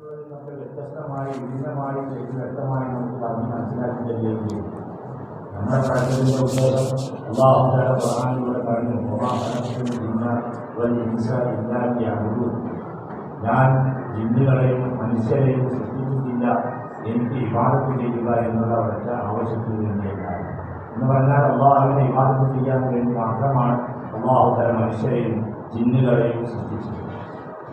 നമ്മൾ വ്യത്യസ്തമായി വിഭിന്നമായി ചെയ്ത് വ്യക്തമായി നമുക്ക് പറഞ്ഞ് മനസ്സിലാക്കി തരികയും നമ്മുടെ പഠനത്തിൻ്റെ ഉദ്ദേശം അല്ലാഹുവിന്റെ ഖുർആനിലൂടെ പറഞ്ഞു ഞാൻ ജിന്നുകളെയും മനുഷ്യരെയും സൃഷ്ടിച്ചിട്ടില്ല, എനിക്ക് ഇബാദത്ത് ചെയ്യുക എന്നുള്ള ഒരൊറ്റ ആവശ്യത്തിന് വേണ്ടിയിട്ടാണ് എന്ന് പറഞ്ഞാൽ അള്ളാഹുവിനെ ഇബാദത്ത് ചെയ്യാൻ വേണ്ടി മാത്രമാണ് അല്ലാഹു മനുഷ്യരെയും ജിന്നുകളെയും സൃഷ്ടിച്ചത്.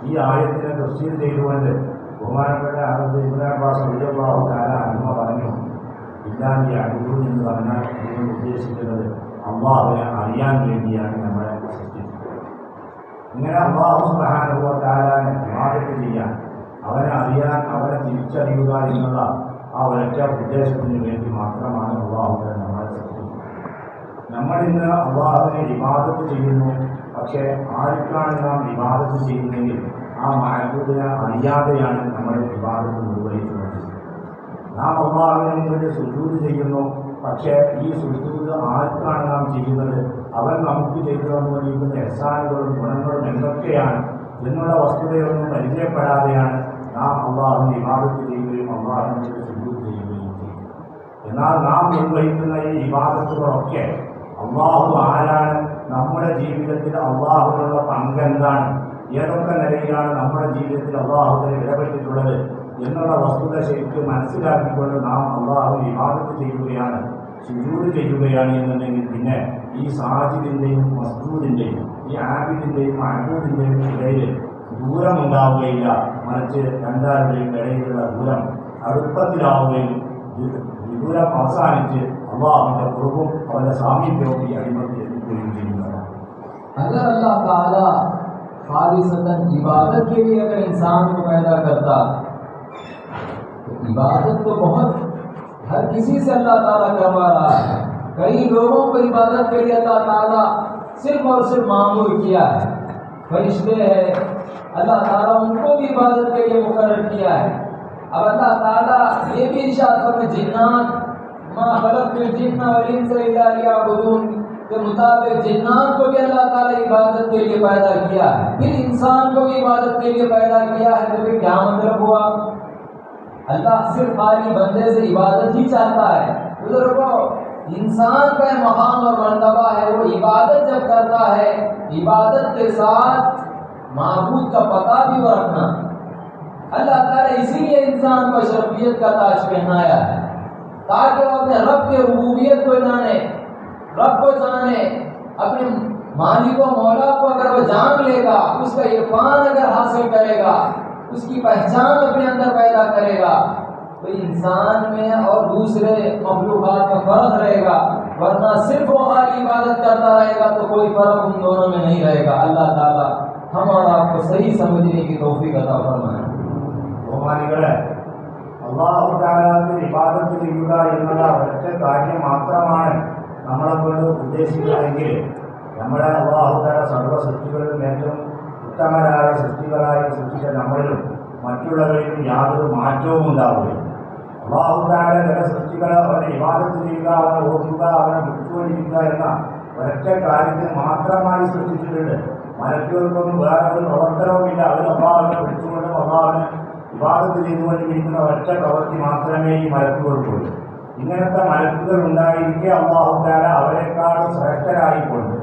ഈ ആയത്തിനെ തഫ്സീർ ചെയ്തുകൊണ്ട് ബഹുമാനപ്പെട്ട ഇബ്നു അബ്ബാസ് റളിയല്ലാഹു തആല അൻഹു പറഞ്ഞു, ഇല്ലാഹി അഅ്ബുദു എന്ന് പറഞ്ഞാൽ ഇതിനെ ഉദ്ദേശിക്കുന്നത് അള്ളാഹുവിനെ അറിയാൻ വേണ്ടിയാണ് നമ്മളെ സൃഷ്ടിച്ചത്. ഇങ്ങനെ അല്ലാഹു സുബ്ഹാനഹു വ തആലയെ ഇബാദത്ത് ചെയ്യാൻ, അവനെ അറിയാൻ, അവനെ തിരിച്ചറിയുക എന്നുള്ള ആ ഒരൊറ്റ ഉദ്ദേശത്തിന് വേണ്ടി മാത്രമാണ് അല്ലാഹു നമ്മളെ സൃഷ്ടിച്ചത്. നമ്മളിന്ന് അല്ലാഹുവിനെ ഇബാദത്ത് ചെയ്യുന്നു. പക്ഷേ ആർക്കാണ് നാം ഇബാദത്ത് ചെയ്യുന്നതെങ്കിൽ ആ മഅബൂദിനെ അറിയാതെയാണ് നമ്മുടെ ഇബാദത്ത് നിർവഹിക്കുന്നത്. നാം അല്ലാഹുവിന് മുന്നിൽ സുജൂദ് ചെയ്യുന്നു. പക്ഷേ ഈ സുജൂദ് ആർക്കാണ് നാം ചെയ്യുന്നത്? അവൻ നമുക്ക് ചെയ്തു തന്നിരിക്കുന്ന ഇഹ്സാനുകളും ഗുണങ്ങളും എന്തൊക്കെയാണ് എന്നുള്ള വസ്തുതയൊന്നും പരിചയപ്പെടാതെയാണ് നാം അല്ലാഹുവിനെ ഇബാദത്ത് ചെയ്യുകയും അല്ലാഹുവിനെ സുജൂദ് ചെയ്യുകയും ചെയ്യും. എന്നാൽ നാം നിർവഹിക്കുന്ന ഈ ഇബാദത്തുകളൊക്കെ അല്ലാഹു ആരാണ്, നമ്മുടെ ജീവിതത്തിൽ അല്ലാഹുവിനുള്ള പങ്കെന്താണ്, ഏതൊക്കെ നിലയിലാണ് നമ്മുടെ ജീവിതത്തിൽ അല്ലാഹുവിനെ ഇടപെട്ടിട്ടുള്ളത് എന്നുള്ള വസ്തുത ശരിക്കും മനസ്സിലാക്കിക്കൊണ്ട് നാം അല്ലാഹുവിനെ ഇബാദത്ത് ചെയ്യുകയാണ്, സുജൂദ് ചെയ്യുകയാണ് എന്നുണ്ടെങ്കിൽ പിന്നെ ഈ സാജിദിൻ്റെയും മസ്ജൂദിൻ്റെയും ഈ ആബിദിൻ്റെയും മഅബൂദിൻ്റെയും ഇടയിൽ ദൂരമുണ്ടാവുകയില്ല. മറിച്ച് രണ്ടാരുടെയും ഇടയിലുള്ള ദൂരം അടുപ്പത്തിലാവുകയും ദൂരം അവസാനിച്ച് അള്ളാഹുവിന്റെ ഖുർബും അവന്റെ സാമീപ്യവും ഈ അടിമത്തിൽ എത്തിക്കുകയും ചെയ്യുന്നതാണ്. अगर अल्लाह ताला खालिसतन इबादत के लिए अगर इंसान को पैदा करता तो इबादत तो बहुत हर किसी से अल्लाह ताला करवा रहा है। कई लोगों को इबादत के लिए अल्लाह ताला सिर्फ और सिर्फ मामूर किया है। फरिश्ते हैं, अल्लाह ताला उनको भी इबादत के लिए मुकर्रर किया है। अब अल्लाह ताला ये भी इरशाद फरमाए जिन्नात मा खलक़तुल जिन्ना वल इंसा इल्ला लियअबुदून के मुताबिक जिन्नात को भी अल्लाह ताला इबादत के लिए पैदा किया है, फिर इंसान को भी इबादत के लिए पैदा किया है। तो फिर क्या मतलब हुआ? अल्लाह सिर्फ खाली बंदे से इबादत ही चाहता है। बुजुर्गों, इंसान का मकाम और मर्तबा है, वो इबादत जब करता है इबादत के साथ माबूद का पता भी वो रखना। अल्लाह ताला इसीलिए इंसान को अशरफियत का ताज पहनाया है ताकि वो अपने रब के रुबूबियत को जाने, रब को जाने, अपने मालिक व मौला को अगर वो जान लेगा, उसका इरफान अगर हासिल करेगा, उसकी पहचान अपने अंदर पैदा करेगा, तो इंसान में और दूसरे मखलूकात में फर्क रहेगा। वरना सिर्फ वो खाली इबादत करता रहेगा तो कोई फर्क उन दोनों में नहीं रहेगा। अल्लाह ताला हम और आपको सही समझने की तौफीक अता फरमाए। അല്ലാഹു തആലയെ ഇബാദത്ത് ചെയ്യുക എന്നുള്ള ഒരൊറ്റ കാര്യം മാത്രമാണ് നമ്മളെ കൊണ്ട് ഉദ്ദേശിക്കുന്നതെങ്കിൽ നമ്മളെ അല്ലാഹു തആല സർവ്വ സൃഷ്ടികളിലും ഏറ്റവും ഉത്തമരായ സൃഷ്ടികളായി സൃഷ്ടിച്ച നമ്മളിലും മറ്റുള്ളവരിലും യാതൊരു മാറ്റവും ഉണ്ടാവുകയില്ല. അല്ലാഹു തആല ചില സൃഷ്ടികളെ അവനെ ഇബാദത്ത് ചെയ്യുക, അവനെ ഓർക്കുക, അവനെ വിളിച്ചുകൊണ്ടിരിക്കുക എന്ന ഒരൊറ്റ കാര്യത്തിന് മാത്രമായി സൃഷ്ടിച്ചിട്ടുണ്ട്. മലക്കുകൾക്കൊന്നും വേറെ ഒരു പ്രവർത്തനവുമില്ല. അവർ അല്ലാഹുവിനെ വിളിച്ചുകൊണ്ടും അല്ലാഹുവിനെ ഇബാദത്ത് ചെയ്തുകൊണ്ടിരിക്കുന്ന ഒറ്റ പ്രവൃത്തി മാത്രമേ ഈ മലക്കുകൾക്കുള്ളൂ. ഇങ്ങനത്തെ മലക്കുകൾ ഉണ്ടായിരിക്കെ അല്ലാഹു തആല അവരെക്കാളും ശ്രേഷ്ഠരായിക്കൊണ്ട്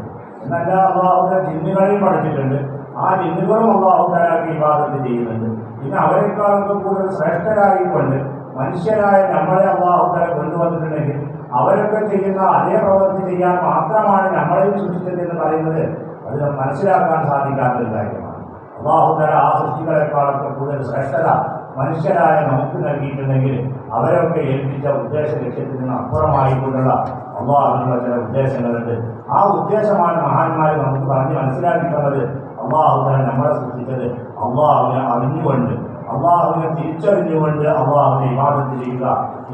എന്നല്ല അല്ലാഹു തആല ജിന്നുകളെയും പഠിച്ചിട്ടുണ്ട്. ആ ജിന്നുകളും അല്ലാഹു തആലയ്ക്ക് ഇബാദത്ത് ചെയ്യുന്നുണ്ട്. പിന്നെ അവരെക്കാളൊക്കെ കൂടുതൽ ശ്രേഷ്ഠരായിക്കൊണ്ട് മനുഷ്യരായ നമ്മളെ അല്ലാഹു തആല കൊണ്ടുവന്നിട്ടുണ്ടെങ്കിൽ അവരൊക്കെ ചെയ്യുന്ന അതേ പ്രവൃത്തി ചെയ്യാൻ മാത്രമാണ് നമ്മളെയും സൃഷ്ടിച്ചത് എന്ന് പറയുന്നത് അത് മനസ്സിലാക്കാൻ സാധിക്കാത്തൊരു കാര്യമാണ്. അല്ലാഹു തആല ആ സൃഷ്ടികളെക്കാളൊക്കെ കൂടുതൽ ശ്രേഷ്ഠത മനുഷ്യരായ നമുക്ക് നൽകിയിട്ടുണ്ടെങ്കിൽ അവരൊക്കെ ഏൽപ്പിച്ച ഉദ്ദേശ ലക്ഷ്യത്തിൽ നിന്ന് അപ്പുറമായിക്കൊണ്ടുള്ള അല്ലാഹുവിനുള്ള ചില ഉദ്ദേശങ്ങളുണ്ട്. ആ ഉദ്ദേശമാണ് മഹാന്മാർ നമുക്ക് പറഞ്ഞ് മനസ്സിലാക്കി തന്നത്. അല്ലാഹു തആല നമ്മളെ സൃഷ്ടിച്ചത് അല്ലാഹുവിനെ അറിഞ്ഞുകൊണ്ട്, അല്ലാഹുവിനെ തിരിച്ചറിഞ്ഞുകൊണ്ട് അല്ലാഹുവിനെ ഇബാദത്ത് ചെയ്യുക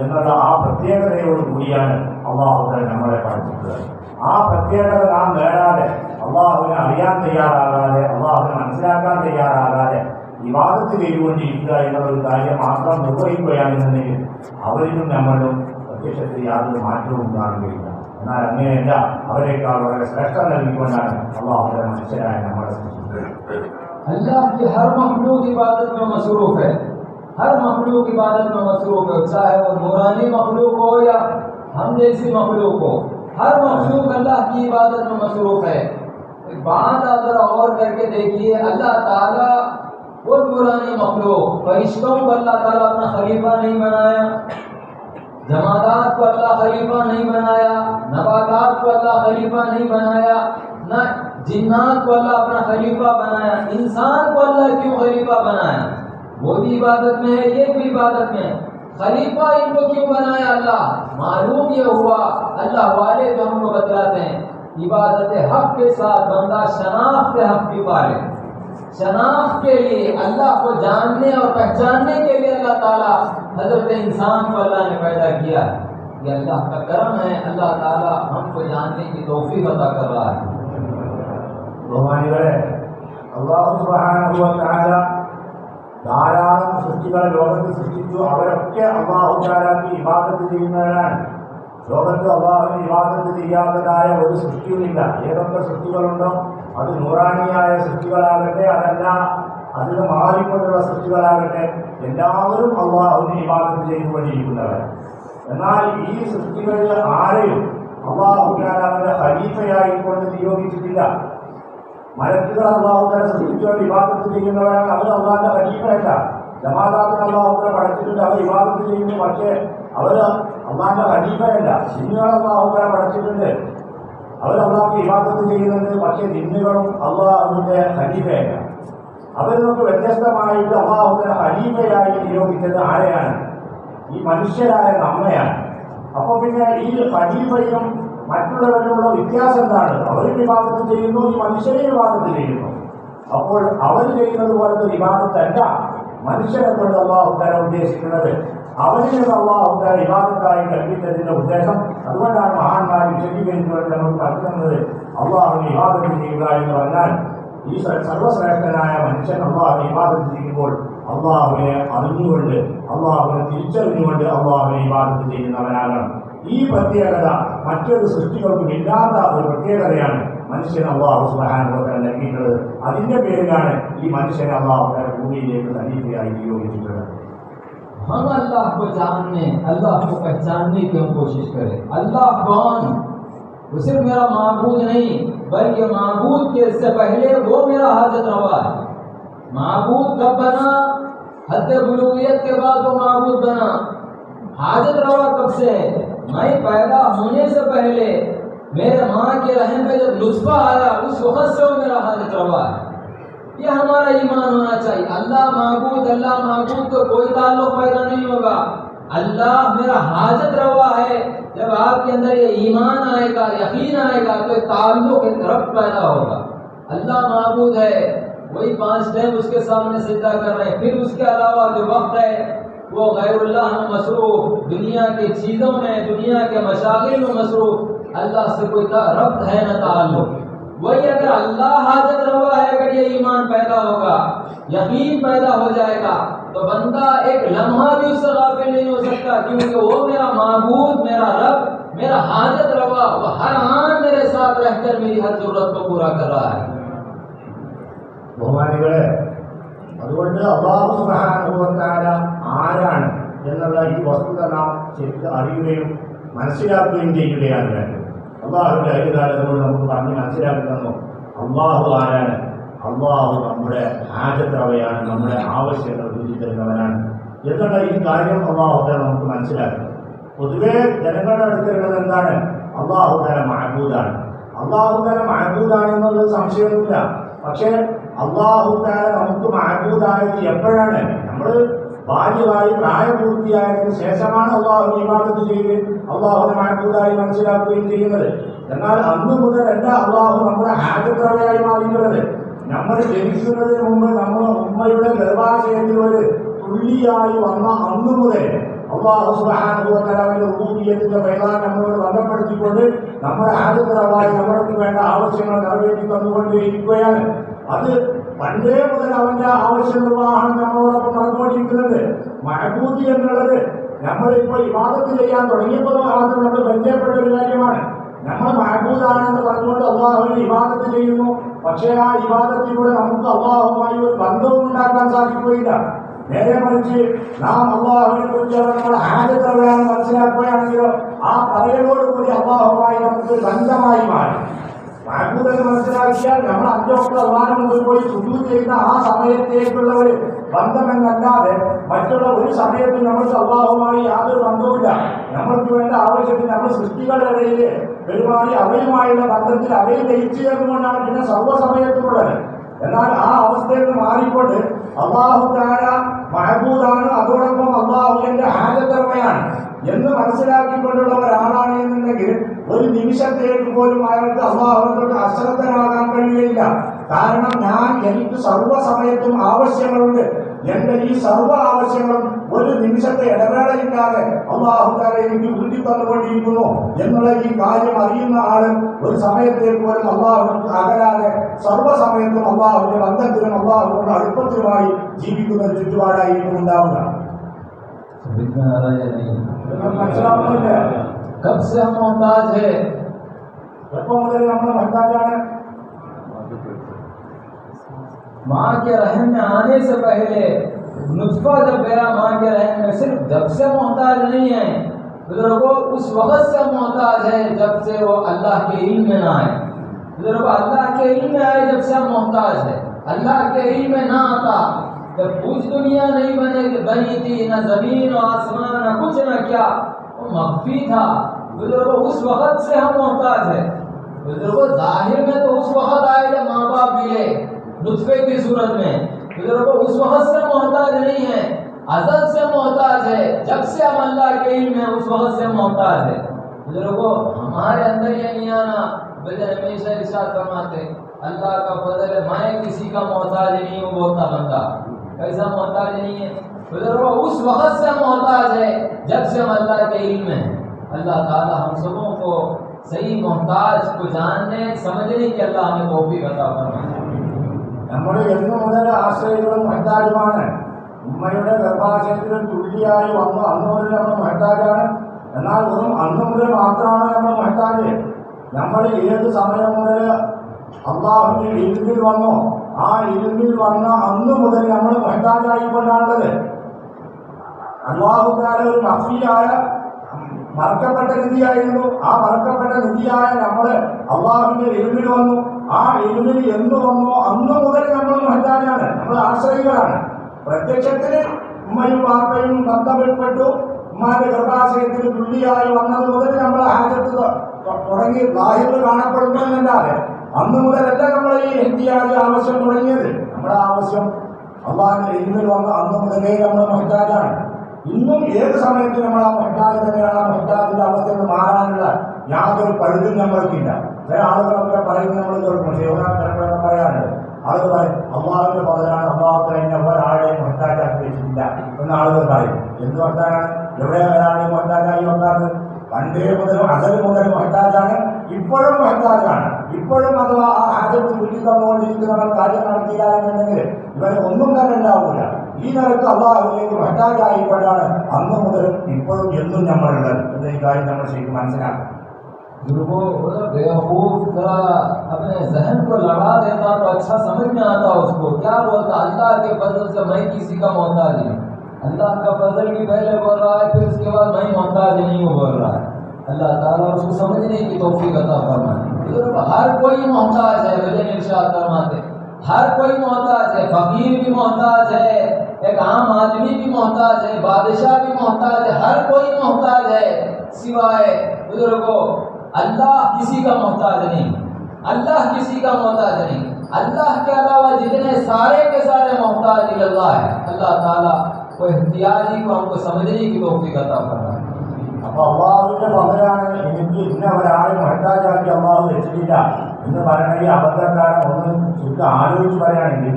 എന്നുള്ള ആ പ്രത്യേകതയോട് കൂടിയാണ് അല്ലാഹു തആല നമ്മളെ പഠിപ്പിച്ചത്. ആ പ്രത്യേകത നാം നേടാതെ, അല്ലാഹുവിനെ അറിയാൻ തയ്യാറാകാതെ, അല്ലാഹുവിനെ മനസ്സിലാക്കാൻ തയ്യാറാകാതെ ഇബാദത്ത് ചെയ്തുകൊണ്ടിരിക്കുക എന്നുള്ള ഒരു കാര്യം മാത്രം നിർവഹിക്കുകയാണെന്നുണ്ടെങ്കിൽ അവരിലും നമ്മളും പ്രത്യക്ഷത്തിൽ യാതൊരു മാറ്റവും ഉണ്ടാകുകയില്ല. എന്നാൽ അങ്ങനെയല്ല, അവരെക്കാൾ വളരെ ശ്രേഷ്ഠ നൽകിക്കൊണ്ടാണ് അല്ലാഹു മനുഷ്യരായ നമ്മളെ സൃഷ്ടിച്ചത്. अल्लाह की हर मखलूक इबादत में मसरूफ है। हर मखलूक इबादत में मसरूफ है, चाहे वो नूरानी मखलूक हो या हम जैसी मखलूक हो, हर मखलूक अल्लाह की इबादत में मसरूफ है। बात आप जरा और करके देखिए, अल्लाह ताला वो नूरानी मखलूक, फरिश्तों को अल्लाह ताला अपना खलीफा नहीं बनाया, जमादात को अल्लाह खलीफा नहीं बनाया, नबातात को अल्लाह खलीफा नहीं बनाया, न जिन्नात को अल्लाह अपना खलीफा बनाया, इंसान को अल्लाह क्यों खलीफा बनाया? वो भी इबादत में है, ये भी इबादत में है। खलीफा इनको क्यों बनाया अल्लाह? मालूम ये हुआ, अल्लाह वाले जो हमको बतलाते हैं, इबादत हक के साथ बंदा शनाख्त हक भी पाले। शनाख्त के लिए, अल्लाह को जानने और पहचानने के लिए अल्लाह ताला हजरत इंसान को अल्लाह ने पैदा किया। ये अल्लाह का करम है, अल्लाह ताला हमको जानने की तौफीक अता कर रहा है। ബഹുമാനികളെ, അല്ലാഹു സുബ്ഹാനഹു വ തആല ധാരാളം സൃഷ്ടികളെ ലോകത്ത് സൃഷ്ടിച്ചു. അവരൊക്കെ അല്ലാഹു തആലക്ക് ഇബാദത്ത് ചെയ്യുന്നവരാണ്. ലോകത്ത് അല്ലാഹുവിന് ഇബാദത്ത് ചെയ്യാത്തതായ ഒരു സൃഷ്ടിയുമില്ല. ഏതൊക്കെ സൃഷ്ടികളുണ്ടോ അത് നൂറാനിയായ സൃഷ്ടികളാകട്ടെ, അതല്ല അതിന് മാറിക്കൊണ്ടുള്ള സൃഷ്ടികളാകട്ടെ, എല്ലാവരും അല്ലാഹുവിന് ഇബാദത്ത് ചെയ്തുകൊണ്ടിരിക്കുന്നവർ. എന്നാൽ ഈ സൃഷ്ടികളിൽ ആരെയും അല്ലാഹു തആല അവന്റെ ഖലീഫയായിക്കൊണ്ട് നിയോഗിച്ചിട്ടില്ല. മലക്കുകൾ അല്ലാഹു തആല സൃഷ്ടിച്ചുകൊണ്ട് ഇബാദത്ത് ചെയ്യുന്നവരാണ്, അവർ അല്ലാഹുവിന്റെ ഖലീഫയല്ല. ജമാഅത്തിന് അല്ലാഹു തആല പഠിച്ചിട്ടുണ്ട്, അവർ ഇബാദത്ത് ചെയ്യുന്നു, പക്ഷേ അവർ അല്ലാഹുവിന്റെ ഖലീഫയല്ല. ജിന്നുകൾ അല്ലാഹു തആല പഠിച്ചിട്ടുണ്ട്, അവർ അല്ലാഹുവിന്റെ ഇബാദത്ത് ചെയ്യുന്നുണ്ട്, പക്ഷേ ജിന്നുകളും അല്ലാഹുവിന്റെ ഖലീഫയല്ല. അവരിൽ നിന്ന് വ്യത്യസ്തമായിട്ട് അല്ലാഹു തആല ഖലീഫയായി നിയോഗിച്ചത് ആരെയാണ്? ഈ മനുഷ്യരായ നമ്മയാണ്. അപ്പോൾ പിന്നെ ഈ ഖലീഫയും മറ്റുള്ളവരിലുള്ള വ്യത്യാസം എന്താണ്? അവരും വിവാദത്ത് ചെയ്യുന്നു, ഈ മനുഷ്യരെ വിവാദത്ത് ചെയ്യുന്നു. അപ്പോൾ അവർ ചെയ്യുന്നത് പോലത്തെ വിവാദത്തല്ല മനുഷ്യരെ കൊണ്ട് അല്ലാഹു തആല ഉദ്ദേശിക്കുന്നത്. അവരിൽ നിന്ന് അല്ലാഹു തആല വിവാദത്തായി കൽപ്പിച്ചതിന്റെ ഉദ്ദേശം, അതുകൊണ്ടാണ് മഹാന്മാർ വിശദീകരിച്ചുകൊണ്ട് നമ്മൾ പറയുന്നത്, അല്ലാഹുവിനെ വിവാദത്ത് ചെയ്യുക എന്ന് പറഞ്ഞാൽ ഈ സർവ്വശ്രേഷ്ഠനായ മനുഷ്യൻ അല്ലാഹുവിനെ വിവാദത്ത് ചെയ്യുമ്പോൾ അല്ലാഹുവിനെ അറിഞ്ഞുകൊണ്ട്, അല്ലാഹുവിനെ തിരിച്ചറിഞ്ഞുകൊണ്ട് അല്ലാഹുവിനെ വിവാദത്ത് ചെയ്യുന്നവനാകണം. ഈ പ്രത്യേകത മറ്റൊരു സൃഷ്ടികൾക്കും ഇല്ലാത്ത ഒരു പ്രത്യേകതയാണ് മനുഷ്യൻ അല്ലാഹു സുബ്ഹാനഹു വ തആല നൽകിയിട്ടുള്ളത്. അതിന്റെ പേരിലാണ് ഈ മനുഷ്യനെ അല്ലാഹു തആല ഭൂമിയിലേക്ക് ഖലീഫയായി നിയോഗിച്ചിട്ടുള്ളത്. हम अल्लाह को जानने, अल्लाह को पहचानने की हम कोशिश करें। अल्लाह कौन? वो सिर्फ मेरा माबूद नहीं, बल्कि माबूद के इससे पहले वो मेरा हाजत रवा है। माबूद कब बना? हद बुलूगियत के बाद वो माबूद बना। हाजत रवा कब से है? मैं पैदा होने से पहले मेरे माँ के रहम में जब लुत्फा आया, उस वक्त से वो मेरा हाजत रवा है। ये हमारा ईमान होना चाहिए। अल्लाह माबूद तो कोई ताल्लुक पैदा नहीं होगा। अल्लाह मेरा हाजत रवा है। जब आपके अंदर ये ईमान आएगा, यकीन आएगा, तो ताल्लुक एक रब पैदा होगा। अल्लाह माबूद है, वही 5 टाइम उसके सामने सिजदा कर रहे हैं। फिर उसके अलावा जो वक्त है वो गैरुल्लाह में मसरूफ, दुनिया की चीज़ों में, दुनिया के मशागिल में मसरूफ। अल्लाह से कोई रब्त है न ताल्लुक। वही अगर अल्लाह हाजत रवा है, अगर ये ईमान पैदा होगा, यकीन पैदा हो जाएगा, तो बंदा एक लम्हा भी उससे गाफिल नहीं हो सकता, क्योंकि वो मेरा माबूद, मेरा रब, मेरा हाजत रवा, वो हर आन मेरे साथ रहकर मेरी हर जरूरत को पूरा कर रहा है। ബഹുമാനികളെ, അതുകൊണ്ട് അല്ലാഹു സുബ്ഹാനഹു വ തആല ആരാണ് എന്നുള്ള ഈ വസ്തുത നാം ശരിക്കും അറിയുകയും മനസ്സിലാക്കുകയും ചെയ്യുകയാണ് വേണ്ടത്. അല്ലാഹുവിന്റെ ഐക്യദാനത്തോട് നമുക്ക് പറഞ്ഞ് മനസ്സിലാക്കി തന്നു. അല്ലാഹു ആരാണ്? അല്ലാഹു നമ്മുടെ ഹാജത്തവയാണ്, നമ്മുടെ ആവശ്യങ്ങൾ ബുദ്ധിത്തരുന്നവനാണ് എന്നുള്ള ഈ കാര്യം അല്ലാഹു തആല നമുക്ക് മനസ്സിലാക്കി. പൊതുവേ ജനങ്ങളുടെ അടുത്തുള്ളത് എന്താണ്? അല്ലാഹു തആല മഅബൂദാണ്. അല്ലാഹു തആല മഅബൂദാണ് എന്നുള്ളത് സംശയമൊന്നുമില്ല. പക്ഷേ അല്ലാഹു തആല നമുക്ക് മഅബൂദായത് എപ്പോഴാണ്? നമ്മൾ ബാല്യമായി പ്രായപൂർത്തിയായതിനു ശേഷമാണ് അല്ലാഹുവിനെ ഇബാദത്ത് ചെയ്യുകയും അല്ലാഹുവിനെ മഅബൂദായി മനസ്സിലാക്കുകയും ചെയ്യുന്നത്. എന്നാൽ അന്ന് മുതലല്ല അല്ലാഹു നമ്മുടെ ഹാജത്തവയായി മാറിയിട്ടുള്ളത്. നമ്മൾ ജനിക്കുന്നതിന് മുമ്പ് നമ്മൾ ഉമ്മയുടെ ഗർഭാശയത്തിൽ ഒരു തുള്ളിയായി വന്ന അന്നു മുതൽ അല്ലാഹു സുബ്ഹാനഹു വ തആലയുടെ റൂബിയത്തിന്റെ ഫൈലാൻ നമ്മളോട് ബന്ധപ്പെടുത്തിക്കൊണ്ട് നമ്മുടെ ഹാജത്തവയായി നമ്മൾക്ക് വേണ്ട ആവശ്യങ്ങൾ നിറവേറ്റി തന്നുകൊണ്ടിരിക്കുകയാണ്. അത് പണ്ടേ മുതൽ അവന്റെ ആവശ്യ നിർവ്വഹണം നമ്മളോടൊപ്പം നടന്നുകൊണ്ടിരിക്കുന്നത്. മഅബൂദി എന്നുള്ളത് നമ്മളിപ്പോൾ ഇബാദത്ത് ചെയ്യാൻ തുടങ്ങിയപ്പോൾ മാത്രം നമ്മൾ പരിചയപ്പെട്ട ഒരു കാര്യമാണ്. നമ്മൾ മഅബൂദാണെന്ന് പറഞ്ഞുകൊണ്ട് അല്ലാഹുവിനെ ഇബാദത്ത് ചെയ്യുന്നു. പക്ഷേ ആ ഇബാദത്തിലൂടെ നമുക്ക് അല്ലാഹുവുമായി ഒരു ബന്ധവും ഉണ്ടാക്കാൻ സാധിക്കുകയില്ല. നേരെ മറിച്ച് നാം അള്ളാഹുവിനെ കുറിച്ച് നമ്മുടെ ആദ്യത്തെയാണ് മനസ്സിലാക്കുകയാണെങ്കിലോ ആ പറയലോടുകൂടി അള്ളാഹുമായി നമുക്ക് ബന്ധമായി മാറി. മഹബൂദെന്ന് മനസ്സിലാക്കിയാൽ നമ്മൾ 5 വക്ത് അള്ളാഹിന് മുമ്പിൽ പോയി സുജൂദ് ചെയ്യുന്ന ആ സമയത്തേക്കുള്ള ഒരു ബന്ധമെന്നല്ലാതെ മറ്റുള്ള ഒരു സമയത്തും നമ്മൾക്ക് അള്ളാഹുമായി യാതൊരു ബന്ധവുമില്ല. നമ്മൾക്ക് വേണ്ട ആവശ്യത്തിന് നമ്മൾ സൃഷ്ടികളുടെ ഇടയിൽ പെരുമാറി അവയുമായുള്ള ബന്ധത്തിൽ അവയിൽ ലയിച്ചു ചേർന്നുകൊണ്ടാണ് പിന്നെ സർവ്വസമയത്തുമുള്ളത്. എന്നാൽ ആ അവസ്ഥയിൽ നിന്ന് മാറിക്കൊണ്ട് അള്ളാഹു തആല മഹബൂദാണ്, അതോടൊപ്പം അള്ളാഹു എന്റെ ഹാജത്തറമയാണ് എന്ന് മനസ്സിലാക്കിക്കൊണ്ടുള്ള ഒരാളാണ് എന്നുണ്ടെങ്കിൽ ഒരു നിമിഷത്തേക്ക് പോലും അയാൾക്ക് അള്ളാഹുവിനോട് അശ്രദ്ധനാകാൻ കഴിയുകയില്ല. കാരണം എനിക്ക് സർവ്വസമയത്തും ആവശ്യങ്ങളുണ്ട്. എന്റെ ഈ സർവ്വ ആവശ്യങ്ങളും ഒരു നിമിഷത്തെ ഇടവേളയില്ലാതെ അള്ളാഹു തആല എനിക്ക് വീട്ടി തന്നുകൊണ്ടിരിക്കുന്നു എന്നുള്ള ഈ കാര്യം അറിയുന്ന ആള് ഒരു സമയത്തേക്ക് പോലും അള്ളാഹുവിനോട് അകലാതെ സർവ്വസമയത്തും അള്ളാഹുവിന്റെ ബന്ധത്തിലും അള്ളാഹുവിന്റെ അടുപ്പത്തിലുമായി ജീവിക്കുന്ന ഒരു ചുറ്റുപാടായിരിക്കും ഉണ്ടാവുക. മനസ്സിലാവുന്നില്ല? എപ്പോ മുതൽ നമ്മൾ മഹ്താജാണ്? माँ के रहम में आने से पहले नुत्फा जब गया माँ के रहम में, सिर्फ जब से मोहताज नहीं है बुजुर्गों, उस वक्त से मोहताज है जब से वो अल्लाह के इल्म में ना आए। बुजुर्गों, अल्लाह के इल्म में आए जब से मोहताज है। अल्लाह के इल्म में ना आता जब कुछ दुनिया नहीं बनी थी, न जमीन और आसमान न कुछ न क्या, वो मख्फी था। बुजुर्गों, उस वक्त से हम मोहताज है। बुजुर्गों, जाहिर में तो उस वक्त आए जब माँ बाप मिले नुत्फे की सूरत में। बुजुर्गों, उस वक्त से मोहताज नहीं है, अज़ल से मोहताज है। जब से हम अल्लाह के इल्म में उस वक्त से मोहताज है। बुजुर्गों, हमारे अंदर ये नहीं आना, बल्कि हमेशा इरशाद फरमाते अल्लाह का फजल है, मैं किसी का मोहताज नहीं हूँ बोलता बंदा, कैसा मोहताज नहीं है। बुजुर्गों, उस वक्त से मोहताज है जब से हम अल्लाह के इल्म में। अल्लाह ताला हम सबों को सही मोहताज को जानने समझने की अल्लाह हमें तौफीक अता फरमाए। നമ്മൾ എന്നു മുതൽ ആശ്രയികളും മഹ്താജുമാണ്. ഉമ്മയുടെ ഗർഭാശയത്തിലും തുല്യായി വന്നു അന്ന് മുതൽ നമ്മൾ മഹ്താജാണ്. എന്നാൽ വെറും അന്ന് മുതൽ മാത്രമാണ് നമ്മൾ മഹ്താജ്. നമ്മൾ ഏത് സമയം മുതൽ അള്ളാഹുവിന്റെ ഇൽമിൽ വന്നോ ആ ഇൽമിൽ വന്ന അന്ന് മുതൽ നമ്മൾ മഹ്താജായിക്കൊണ്ടാണുള്ളത്. അല്ലാഹു തആല ഒരു മഖ്ഫിയായ മറക്കപ്പെട്ട നിധിയായിരുന്നു. ആ മറക്കപ്പെട്ട നിധിയായ നമ്മൾ അള്ളാഹുവിന്റെ ഇൽമിൽ വന്നു. ആ ഇൽമിൽ എന്ന് വന്നോ അന്ന് മുതൽ നമ്മൾ മഹ്താജാണ്, നമ്മൾ ആശ്രയികളാണ്. പ്രത്യക്ഷത്തിൽ ഉമ്മയും വാപ്പയും ബന്ധപ്പെട്ടു ഉമ്മാന്റെ ഗർഭാശയത്തിൽ തുല്യായി വന്നത് മുതൽ നമ്മൾ ഹാജത്ത് തുടങ്ങി ലാഹിർ കാണപ്പെടുന്നതല്ലാതെ അന്ന് മുതലല്ല നമ്മൾ ഈ ഇഹ്തിയാജ് ആവശ്യം തുടങ്ങിയത്. നമ്മുടെ ആവശ്യം അള്ളാഹിന്റെ ഇൽമിൽ വന്ന അന്ന് മുതലേ നമ്മൾ മഹ്താജാണ്. ഇന്നും ഏത് സമയത്ത് നമ്മൾ ആ മഹ്താജ് തന്നെയാണ്. ആ മഹ്താജിന്റെ അവസ്ഥയിൽ നിന്ന് മാറാനുള്ള യാതൊരു പഴുതും നമ്മൾക്കില്ല. ചില ആളുകളൊക്കെ പറയുന്നത് നമ്മൾ കേൾക്കും, ശിവനാഥനൊക്കെ പറയാറുണ്ട്. ആളുകൾ പറയും അള്ളാഹുവിന്റെ പദനാണ്, അള്ളാഹുത്തിന് എന്നെ ഒരാളെയും മഹ്താജാക്കി വെച്ചിട്ടില്ല എന്ന് ആളുകൾ പറയും. എന്ത് മഹ്താജാണ്? എവിടെ ഒരാളെയും മഹ്താജായി വെക്കാറ്? പണ്ടേ മുതൽ അസൽ മുതൽ മഹ്താജാണ്, ഇപ്പോഴും മഹ്താജാണ്. ഇപ്പോഴും അഥവാ ആ ഹാജത്ത് വീട്ടിൽ തന്നുകൊണ്ടിരിക്കുന്നവർ കാര്യം നടത്തിയില്ല എന്നുണ്ടെങ്കിൽ ഇവരെ ഒന്നും തന്നെ ഉണ്ടാവില്ല. ഈ നിലക്ക് അള്ളാഹുവിലേക്ക് മഹ്താജായിക്കൊണ്ടാണ് അന്ന് മുതലും ഇപ്പോഴും എന്നും നമ്മളുള്ളത് എന്ന ഈ കാര്യം നമ്മൾ ശരിക്കും മനസ്സിലാക്കണം. बेवकूफ जरा अपने जहन को लड़ा देता तो अच्छा समझ में आता उसको। क्या बोलता? अल्लाह के फजल से मैं किसी का मोहताज नहीं। अल्लाह का फजल भी पहले बोल रहा है, फिर उसके बाद मैं मोहताज नहीं हूँ बोल रहा है। अल्लाह ताला उसको समझने की तौफीक अता फरमाए। हर कोई मोहताज है, वजह इरशाद फरमाते हर कोई मोहताज है। फकीर भी मोहताज है, एक आम आदमी भी मोहताज है, बादशाह भी मोहताज है, हर कोई मोहताज है सिवाय बुजुर्गों अल्लाह किसी का मोहताज नहीं। अल्लाह किसी का मोहताज नहीं। अल्लाह के अलावा जितने सारे के सारे मोहताज अल्लाह है। अल्लाह ताला को इख्तियारी को हमको समझने की तौफीक अता फरमाए। അപ്പോൾ അള്ളാഹുവിന്റെ പകരാണ് എനിക്ക് ഇന്ന ഒരാളെ മഹ്താജാക്കി അള്ളാഹു വെച്ചിട്ടില്ല എന്ന് പറയണമെങ്കിൽ അബദ്ധക്കാരൻ ഒന്ന് ശരിക്കും ആലോചിച്ച് പറയുകയാണെങ്കിൽ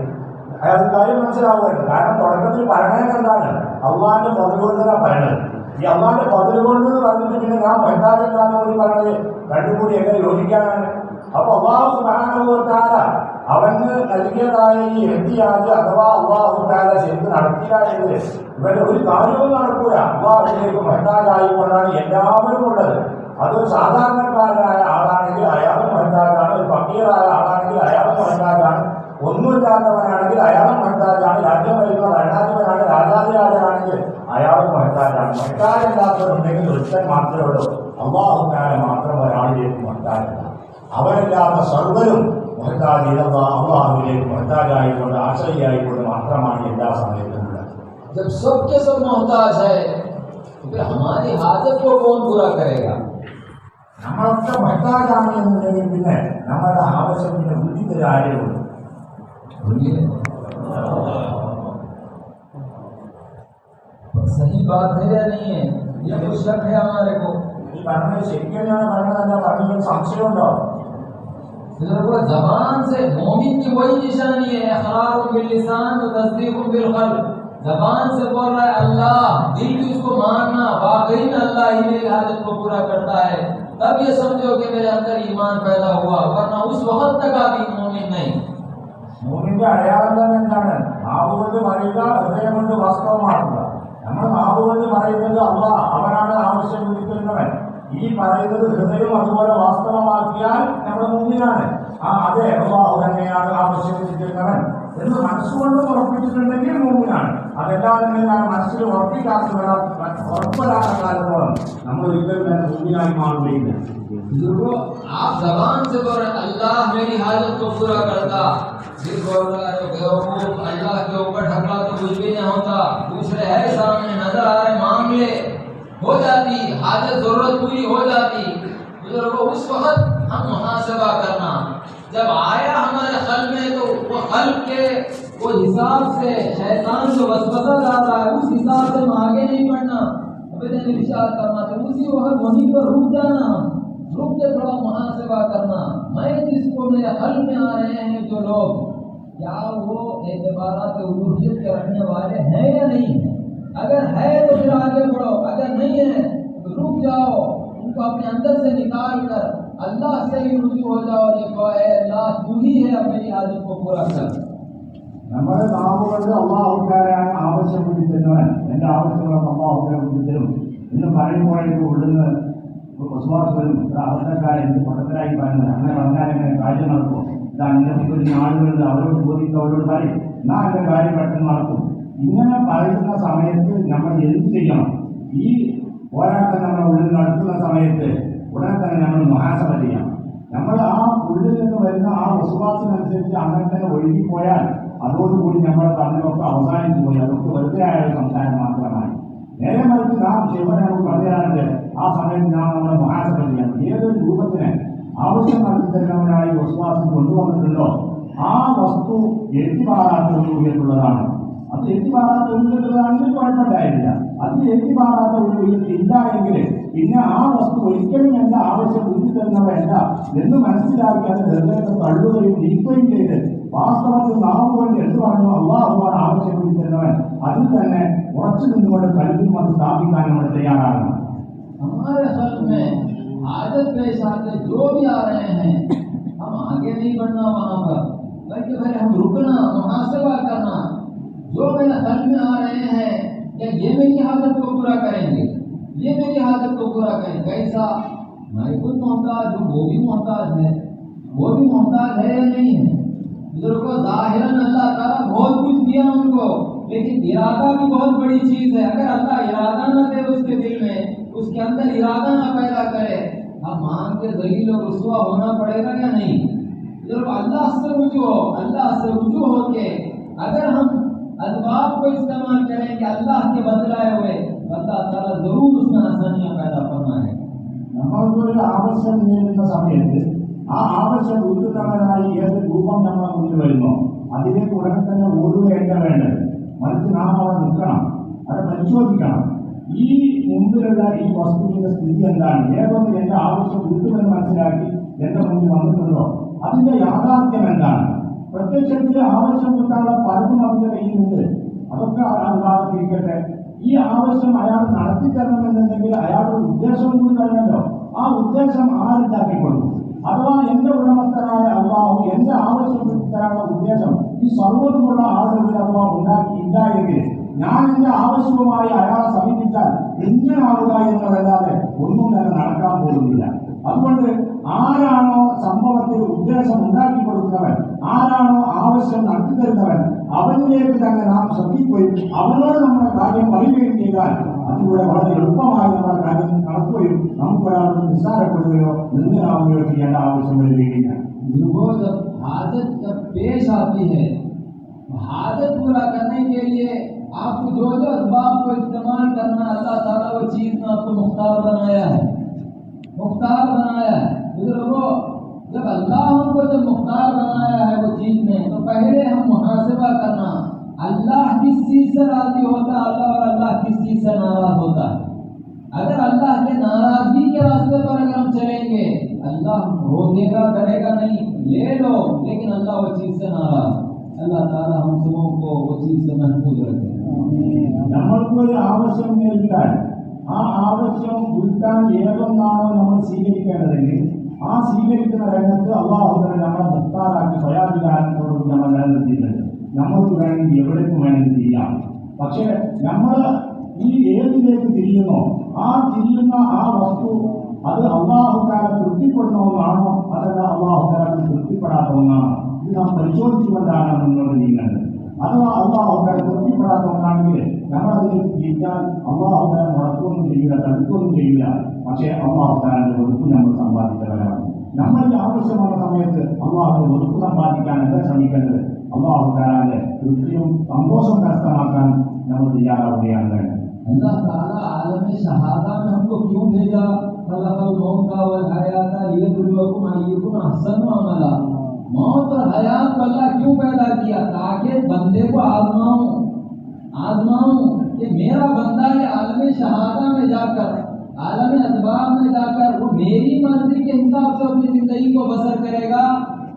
അയാൾക്ക് കാര്യം മനസ്സിലാവുമായിരുന്നു. കാരണം തുടക്കത്തിൽ പറയണത് എന്താണ്? അള്ളാഹിന്റെ പതിവുകൊണ്ടാണ് പറയണത്. ഈ അള്ളാഹിന്റെ പതിവുകൊണ്ട് എന്ന് പറഞ്ഞിട്ട് പിന്നെ ഞാൻ മഹ്താജെന്നാണ് കൂടി പറഞ്ഞത് രണ്ടും കൂടി എങ്ങനെ യോജിക്കാനാണ്? അപ്പൊ അള്ളാഹു സുബ്ഹാനഹു വ തആല അവന് നൽകിയതായ ഈ ഇഹ്തിയാജ് അഥവാ അള്ളാഹു തആല ശരിക്കും നടത്തിയില്ല എങ്കിൽ ഇവന്റെ ഒരു കാര്യവും നടക്കൂല. അള്ളാഹുവിലേക്ക് മഹ്താജായിക്കൊണ്ടാണ് എല്ലാവരും ഉള്ളത്. അതൊരു സാധാരണക്കാരനായ ആളാണെങ്കിൽ അയാളും മഹ്താജാണ്, ഒരു ഫക്കീറായ ആളാണെങ്കിൽ അയാളും മഹ്താജാണ്, ഒന്നുമില്ലാത്തവനാണെങ്കിൽ അയാളും മഹ്താജാണ്, രാജ്യം ഭരിക്കുന്ന ഭരണാധിപനാണ് മുഹത്താജാണെങ്കിൽ അയാൾ മുഹത്താജാണ്. മുഹത്താജല്ലാത്തവരുണ്ടെങ്കിൽ ഒരുത്തൻ മാത്രമേ ഉള്ളൂ. അള്ളാഹുവിനെ മാത്രം ഒരാളിലേക്ക് മുഹത്താജല്ല. അവരല്ലാത്ത സർവ്വരും മുഹത്താജ് അള്ളാഹുവിലേക്ക് മുഹത്താജായിക്കൊണ്ട് ആശ്രയിയായിക്കൊണ്ട് മാത്രമാണ് എല്ലാ സമയത്തും ഉള്ളത്. जब सब के सब मोहताज है तो फिर हमारी हाजत को कौन पूरा करेगा? നമ്മളൊക്കെ മുഹത്താജാണ് എന്നുണ്ടെങ്കിൽ പിന്നെ നമ്മുടെ ആവശ്യത്തിന് ബുദ്ധിതരായുള്ളൂ. सही बात है या नहीं है? ये कुछ शक है हमारे को? ഈ പറഞ്ഞത് ശരിക്കും പറഞ്ഞതല്ല, പറഞ്ഞ സംശയമുണ്ടോ? जबान से मोमिन की वही निशानी है, इकरार बिल लिसान व तस्दीक बिल क़ल्ब। जबान से बोल रहा है अल्लाह, दिल की उसको मानना वाकई में अल्लाह ही मेरी हाजत को पूरा करता है, तब ये समझो कि मेरे अंदर ईमान पैदा हुआ, वरना उस वक्त तक आप मोमिन नहीं। മോമിന്റെ അടയാളം തന്നെ എന്താണ്? നാവ് കൊണ്ട് പറയുക, ഹൃദയം കൊണ്ട് വാസ്തവമാക്കുക. നമ്മൾ നാവ് കൊണ്ട് പറയുന്നത് അള്ളാഹ് അവനാണ് ആവശ്യം വിളിക്കുന്നവൻ. ഈ പറയുന്നത് ഹൃദയം അതുപോലെ വാസ്തവമാക്കിയാൽ നമ്മൾ മുമ്പിലാണ്. അതെ അള്ളാഹു തന്നെയാണ് ആവശ്യം വിളിക്കുന്നവൻ എന്ന് മനസ്സുകൊണ്ട് ഉറപ്പിച്ചിട്ടുണ്ടെങ്കിൽ മുമ്പിലാണ്. അതെല്ലാം ഞാൻ മനസ്സിൽ ഉറപ്പിക്കാത്ത ഉറപ്പുവരാത്ത കാലത്തോളം നമ്മൾ ഒരിക്കലും തന്നെ മുമ്പിലായി മാറുകയില്ല. आप जबान से बोल रहे अल्लाह मेरी हाजत को पूरा करता, फिर बोल रहा है बेवकूफ अल्लाह के ऊपर ढकला तो कुछ भी नहीं होता, दूसरे है सामने नजर आ रहे मांग ले, हो जाती हाजत जरूरत पूरी हो जाती। बुजुर्गों उस वक्त हम मुहासबा करना, जब आया हमारे क़ल्ब में तो वो क़ल्ब के वो हिसाब से शैतान जो वसवसा डाल रहा है उस हिसाब से हम आगे नहीं बढ़ना, अबेदन विचार करना, तो उसी वक्त वहीं पर रुक जाना, रुक के थोड़ा मुहासबा करना। मैं जिसको मेरे क़ल्ब में आ रहे हैं जो लोग, क्या वो एतबारात उलूहियत के रखने वाले हैं या नहीं है? अगर है तो फिर आगे बढ़ो, अगर नहीं है तो रुक जाओ, उनको अपने अंदर से निकाल कर अल्लाह से ही रुजू हो जाओ। ये कहो ऐ अल्लाह तू ही है, अब मेरी हाजत को पूरा कर। നമ്മുടെ നാവുകൊണ്ട് അള്ളാഹുക്കാരാണ് ആവശ്യം വിളിക്കുന്നവൻ, എന്റെ ആവശ്യങ്ങളൊക്കെ അള്ളാഹുക്കാരെ വിളിച്ചതും എന്ന് പറയുമ്പോഴേക്കും ഉള്ളുന്ന് വിശ്വാസവും അബദ്ധക്കാരൻ പൊട്ടത്തിലായി പറയുന്നത്. അങ്ങനെ പറഞ്ഞാൽ എങ്ങനെ കാര്യം നടക്കും? ഇതാ എന്റെ മുമ്പിൽ ആളുകളുണ്ട്, അവരോട് ചോദിക്കും, അവരോട് പറയും, എന്നാ എന്റെ കാര്യം പെട്ടെന്ന് നടക്കും. ഇങ്ങനെ പറയുന്ന സമയത്ത് നമ്മൾ എന്ത് ചെയ്യണം? ഈ പോരാട്ടം നമ്മുടെ ഉള്ളിൽ നടത്തുന്ന സമയത്ത് ഉടനെ തന്നെ നമ്മൾ മുഹാസബ ചെയ്യണം. നമ്മൾ ആ ഉള്ളിൽ നിന്ന് വരുന്ന ആ വിശ്വാസത്തിനനുസരിച്ച് അങ്ങനെ തന്നെ ഒഴുകിപ്പോയാൽ അതോടുകൂടി നമ്മുടെ പറഞ്ഞൊക്കെ അവസാനിച്ചു പോയി. അതൊക്കെ വെറുതെ ആയ സംസാരം മാത്രമായി. നേരെ മറിച്ച് നാം ശിവനെ നമുക്ക് പറഞ്ഞുതരാറുണ്ട്, ആ സമയത്ത് നാം നമ്മുടെ മുഹാസബ ചെയ്യണം. ഏതൊരു രൂപത്തിന് ആവശ്യം നടത്തി തരുന്നവനായി വിശ്വാസം കൊണ്ടുവന്നിട്ടുണ്ടോ ആ വസ്തു എത്തിമാറാത്ത ഉള്ളിലുള്ളതാണ്. അത് എത്തിമാറാത്ത ഉള്ളിലുള്ളതാണെങ്കിൽ കുഴപ്പമുണ്ടായില്ല. അത് എത്തിമാറാത്ത ഉള്ളിൽ ഇല്ല എങ്കിൽ പിന്നെ ആ വസ്തു ഒരിക്കലും എന്റെ ആവശ്യം ബുദ്ധി തരുന്നവയല്ല എന്ന് മനസ്സിലാക്കി അത് ഹൃദയത്തെ തള്ളുകയും നീക്കുകയും ചെയ്ത് വാസ്തവത്തിൽ നാവുകൊണ്ട് എന്ത് പറഞ്ഞു അള്ളാഹുവാണ് ആവശ്യം ബുദ്ധി തരുന്നവൻ, അതിൽ തന്നെ ഉറച്ചു നിന്നുകൊണ്ട് കൽവിൽ അത് സ്ഥാപിക്കാൻ നമ്മൾ തയ്യാറാകണം. हमारे क़ल्ब में आदत पेश आते जो भी आ रहे हैं हम आगे नहीं बढ़ना वहाँ पर, बल्कि पहले हम रुकना, मुहासबा करना। जो मेरे क़ल्ब में आ रहे हैं क्या ये मेरी हाजत को पूरा करेंगे, ये मेरी हाजत को पूरा करेंगे? कैसा? मैं खुद मोहताज हूँ, वो भी मोहताज है, वो भी मोहताज है या नहीं है? बुजुर्गों ज़ाहिरन अल्लाह ताला बहुत कुछ दिया उनको, लेकिन इरादा भी बहुत बड़ी चीज़ है। अगर अल्लाह इरादा न दे उसके दिल में, उसके अंदर इरादा न पैदा करे, अब मांग के ज़लील और रुसवा होना पड़ेगा या नहीं? जब अल्लाह से रुजू हो, अल्लाह से रुजू होके अगर हम असबाब को इस्तेमाल करें कि अल्लाह के बदलाए हुए, अल्लाह ताला जरूर उसमें आसानियां पैदा फरमाए। നമ്മൾക്കൊരു ആവശ്യം നേരിടുന്ന സമയത്ത് ആ ആവശ്യം ഉൾക്കൊള്ളവനായി ഏത് രൂപം നമ്മുടെ മുന്നിൽ വരുന്നോ അതിലേക്ക് ഉടനെ തന്നെ ഓടുകയല്ല വേണ്ടത്. മറിച്ച് നാം അവിടെ നിൽക്കണം, അത് പരിശോധിക്കണം. ഈ മുമ്പിലുള്ള ഈ വസ്തുവിന്റെ സ്ഥിതി എന്താണ്? ഏതൊന്ന് എന്റെ ആവശ്യം കിട്ടുമെന്ന് മനസ്സിലാക്കി എന്റെ മുന്നിൽ വന്നിട്ടുണ്ടോ? അതിന്റെ യാഥാർത്ഥ്യം എന്താണ്? പ്രത്യക്ഷത്തിൽ ആവശ്യം കിട്ടാനുള്ള പലതും അതിന്റെ കയ്യിലുണ്ട്. അതൊക്കെ ആ വിഭാഗത്തിരിക്കട്ടെ. ഈ ആവശ്യം അയാൾ നടത്തി തരണമെന്നുണ്ടെങ്കിൽ അയാളുടെ ഉദ്ദേശവും കൂടി വരണമല്ലോ. ആ ഉദ്ദേശം ആരുണ്ടാക്കി കൊടുക്കും? അഥവാ എന്റെ ഉടമസ്ഥനായ അള്ളാഹു എന്റെ ആവശ്യം തരാനുള്ള ഉദ്ദേശം ഈ സർവ്വതുമുള്ള ആളുകൾ അഥവാ ഉണ്ടാക്കിയില്ല എങ്കിൽ ഞാൻ എന്റെ ആവശ്യവുമായി അയാളെ സമീപിച്ചാൽ എങ്ങനാവുക എന്നതല്ലാതെ ഒന്നും തന്നെ നടക്കാൻ പോകുന്നില്ല. അതുകൊണ്ട് ആരാണോ സംഭവത്തിൽ ഉദ്ദേശം ഉണ്ടാക്കി കൊടുക്കുന്നവൻ, ആരാണോ ആവശ്യം നടത്തി തരുന്നവൻ, അവനിലേക്ക് തന്നെ നാം ശ്രദ്ധിക്കുക. ചിന്തിക്കുകയും അവരോട് നമ്മുടെ കാര്യം പറയുകയും ചെയ്താൽ അതിലൂടെ വളരെ എളുപ്പമായി നമ്മുടെ കാര്യം നടക്കുകയും നമുക്ക് ഒരാളോട് നിസ്സാരപ്പെടുകയോ നിന്ദനാവുകയോ ചെയ്യേണ്ട ആവശ്യം വരികയില്ല. जब हाजत जब पेश आती है, हाजत पूरा करने के लिए आपको जो जो असबाब को इस्तेमाल करना, अल्लाह ताला वो चीज में आपको मुख्तार बनाया है, मुख्तार बनाया है। बुजुर्गों, जब अल्लाह हमको जब मुख्तार बनाया है वो चीज में, तो पहले हम मुहासिबा करना, अल्लाह किस चीज से राजी होता है और अल्लाह किस चीज से नाराज होता है। अगर अल्लाह के नाराजगी के रास्ते पर अगर हम चलेंगे, अल्लाह रोकेगा, करेगा नहीं, ले लो, लेकिन अल्लाह वो चीज से नाराज। अल्लाह ताला हम सबों को वो चीज से महफूज रखे। നമ്മൾക്ക് ഒരു ആവശ്യം നേരിട്ടാൽ ആ ആവശ്യം ഉൾക്കാൻ ഏതൊന്നാണോ നമ്മൾ സ്വീകരിക്കേണ്ടതെങ്കിൽ ആ സ്വീകരിക്കുന്ന രംഗത്ത് അള്ളാഹുവിനെ നമ്മളെ മുക്താറാക്കി സ്വയാധികാരത്തോടും നമ്മൾ നിലനിർത്തിയിട്ടുണ്ട്. നമ്മൾക്ക് വേണമെങ്കിൽ എവിടേക്കും വേണമെങ്കിൽ ചെയ്യാം. പക്ഷേ നമ്മൾ ഈ ഏതിലേക്ക് തിരിയുന്നോ ആ തിരിയുന്ന ആ വസ്തു അത് അള്ളാഹുക്കാരെ തൃപ്തിപ്പെടുന്ന ഒന്നാണോ അതല്ല അള്ളാഹുക്കാരെ തൃപ്തിപ്പെടാത്ത ഒന്നാണോ, ഇത് നാം പരിശോധിച്ചുകൊണ്ടാണ് മുന്നോട്ട് നീങ്ങേണ്ടത്. അഥവാ അള്ളാഹുക്കാരെ തൃപ്തിപ്പെടാത്ത ഒന്നാണെങ്കിൽ നമ്മളതിലേക്ക് തിരിച്ചാൽ അള്ളാഹുക്കാരെ മുടക്കൊന്നും ചെയ്യില്ല, തടുക്കൊന്നും ചെയ്യില്ല. പക്ഷേ അള്ളാഹുക്കാരൻ്റെ വെറുപ്പ് നമ്മൾ സമ്പാദിച്ചവരാണ്. നമ്മൾ ഈ ആവശ്യമുള്ള സമയത്ത് അള്ളാഹുവിന്റെ വെറുപ്പ് സമ്പാദിക്കാൻ എന്താ ശ്രമിക്കേണ്ടത്? അള്ളാഹുക്കാരന്റെ തൃപ്തിയും സന്തോഷം കരസ്ഥമാക്കാൻ നമ്മൾ തയ്യാറാവുകയാണ് വേണ്ടത്. अल्लाह ताला आलम शहादा में हमको क्यों भेजा? खलक़ल मौता वल हयाता लियब्लुवकुम अय्युकुम अहसनु अमला। मौत और हयात को अल्लाह क्यों पैदा किया? ताकि बंदे को आजमाऊं कि मेरा बंदा ये आलम शहादा में जाकर, आलम असबाब में जाकर वो मेरी मर्जी के हिसाब से अपनी जिंदगी को बसर करेगा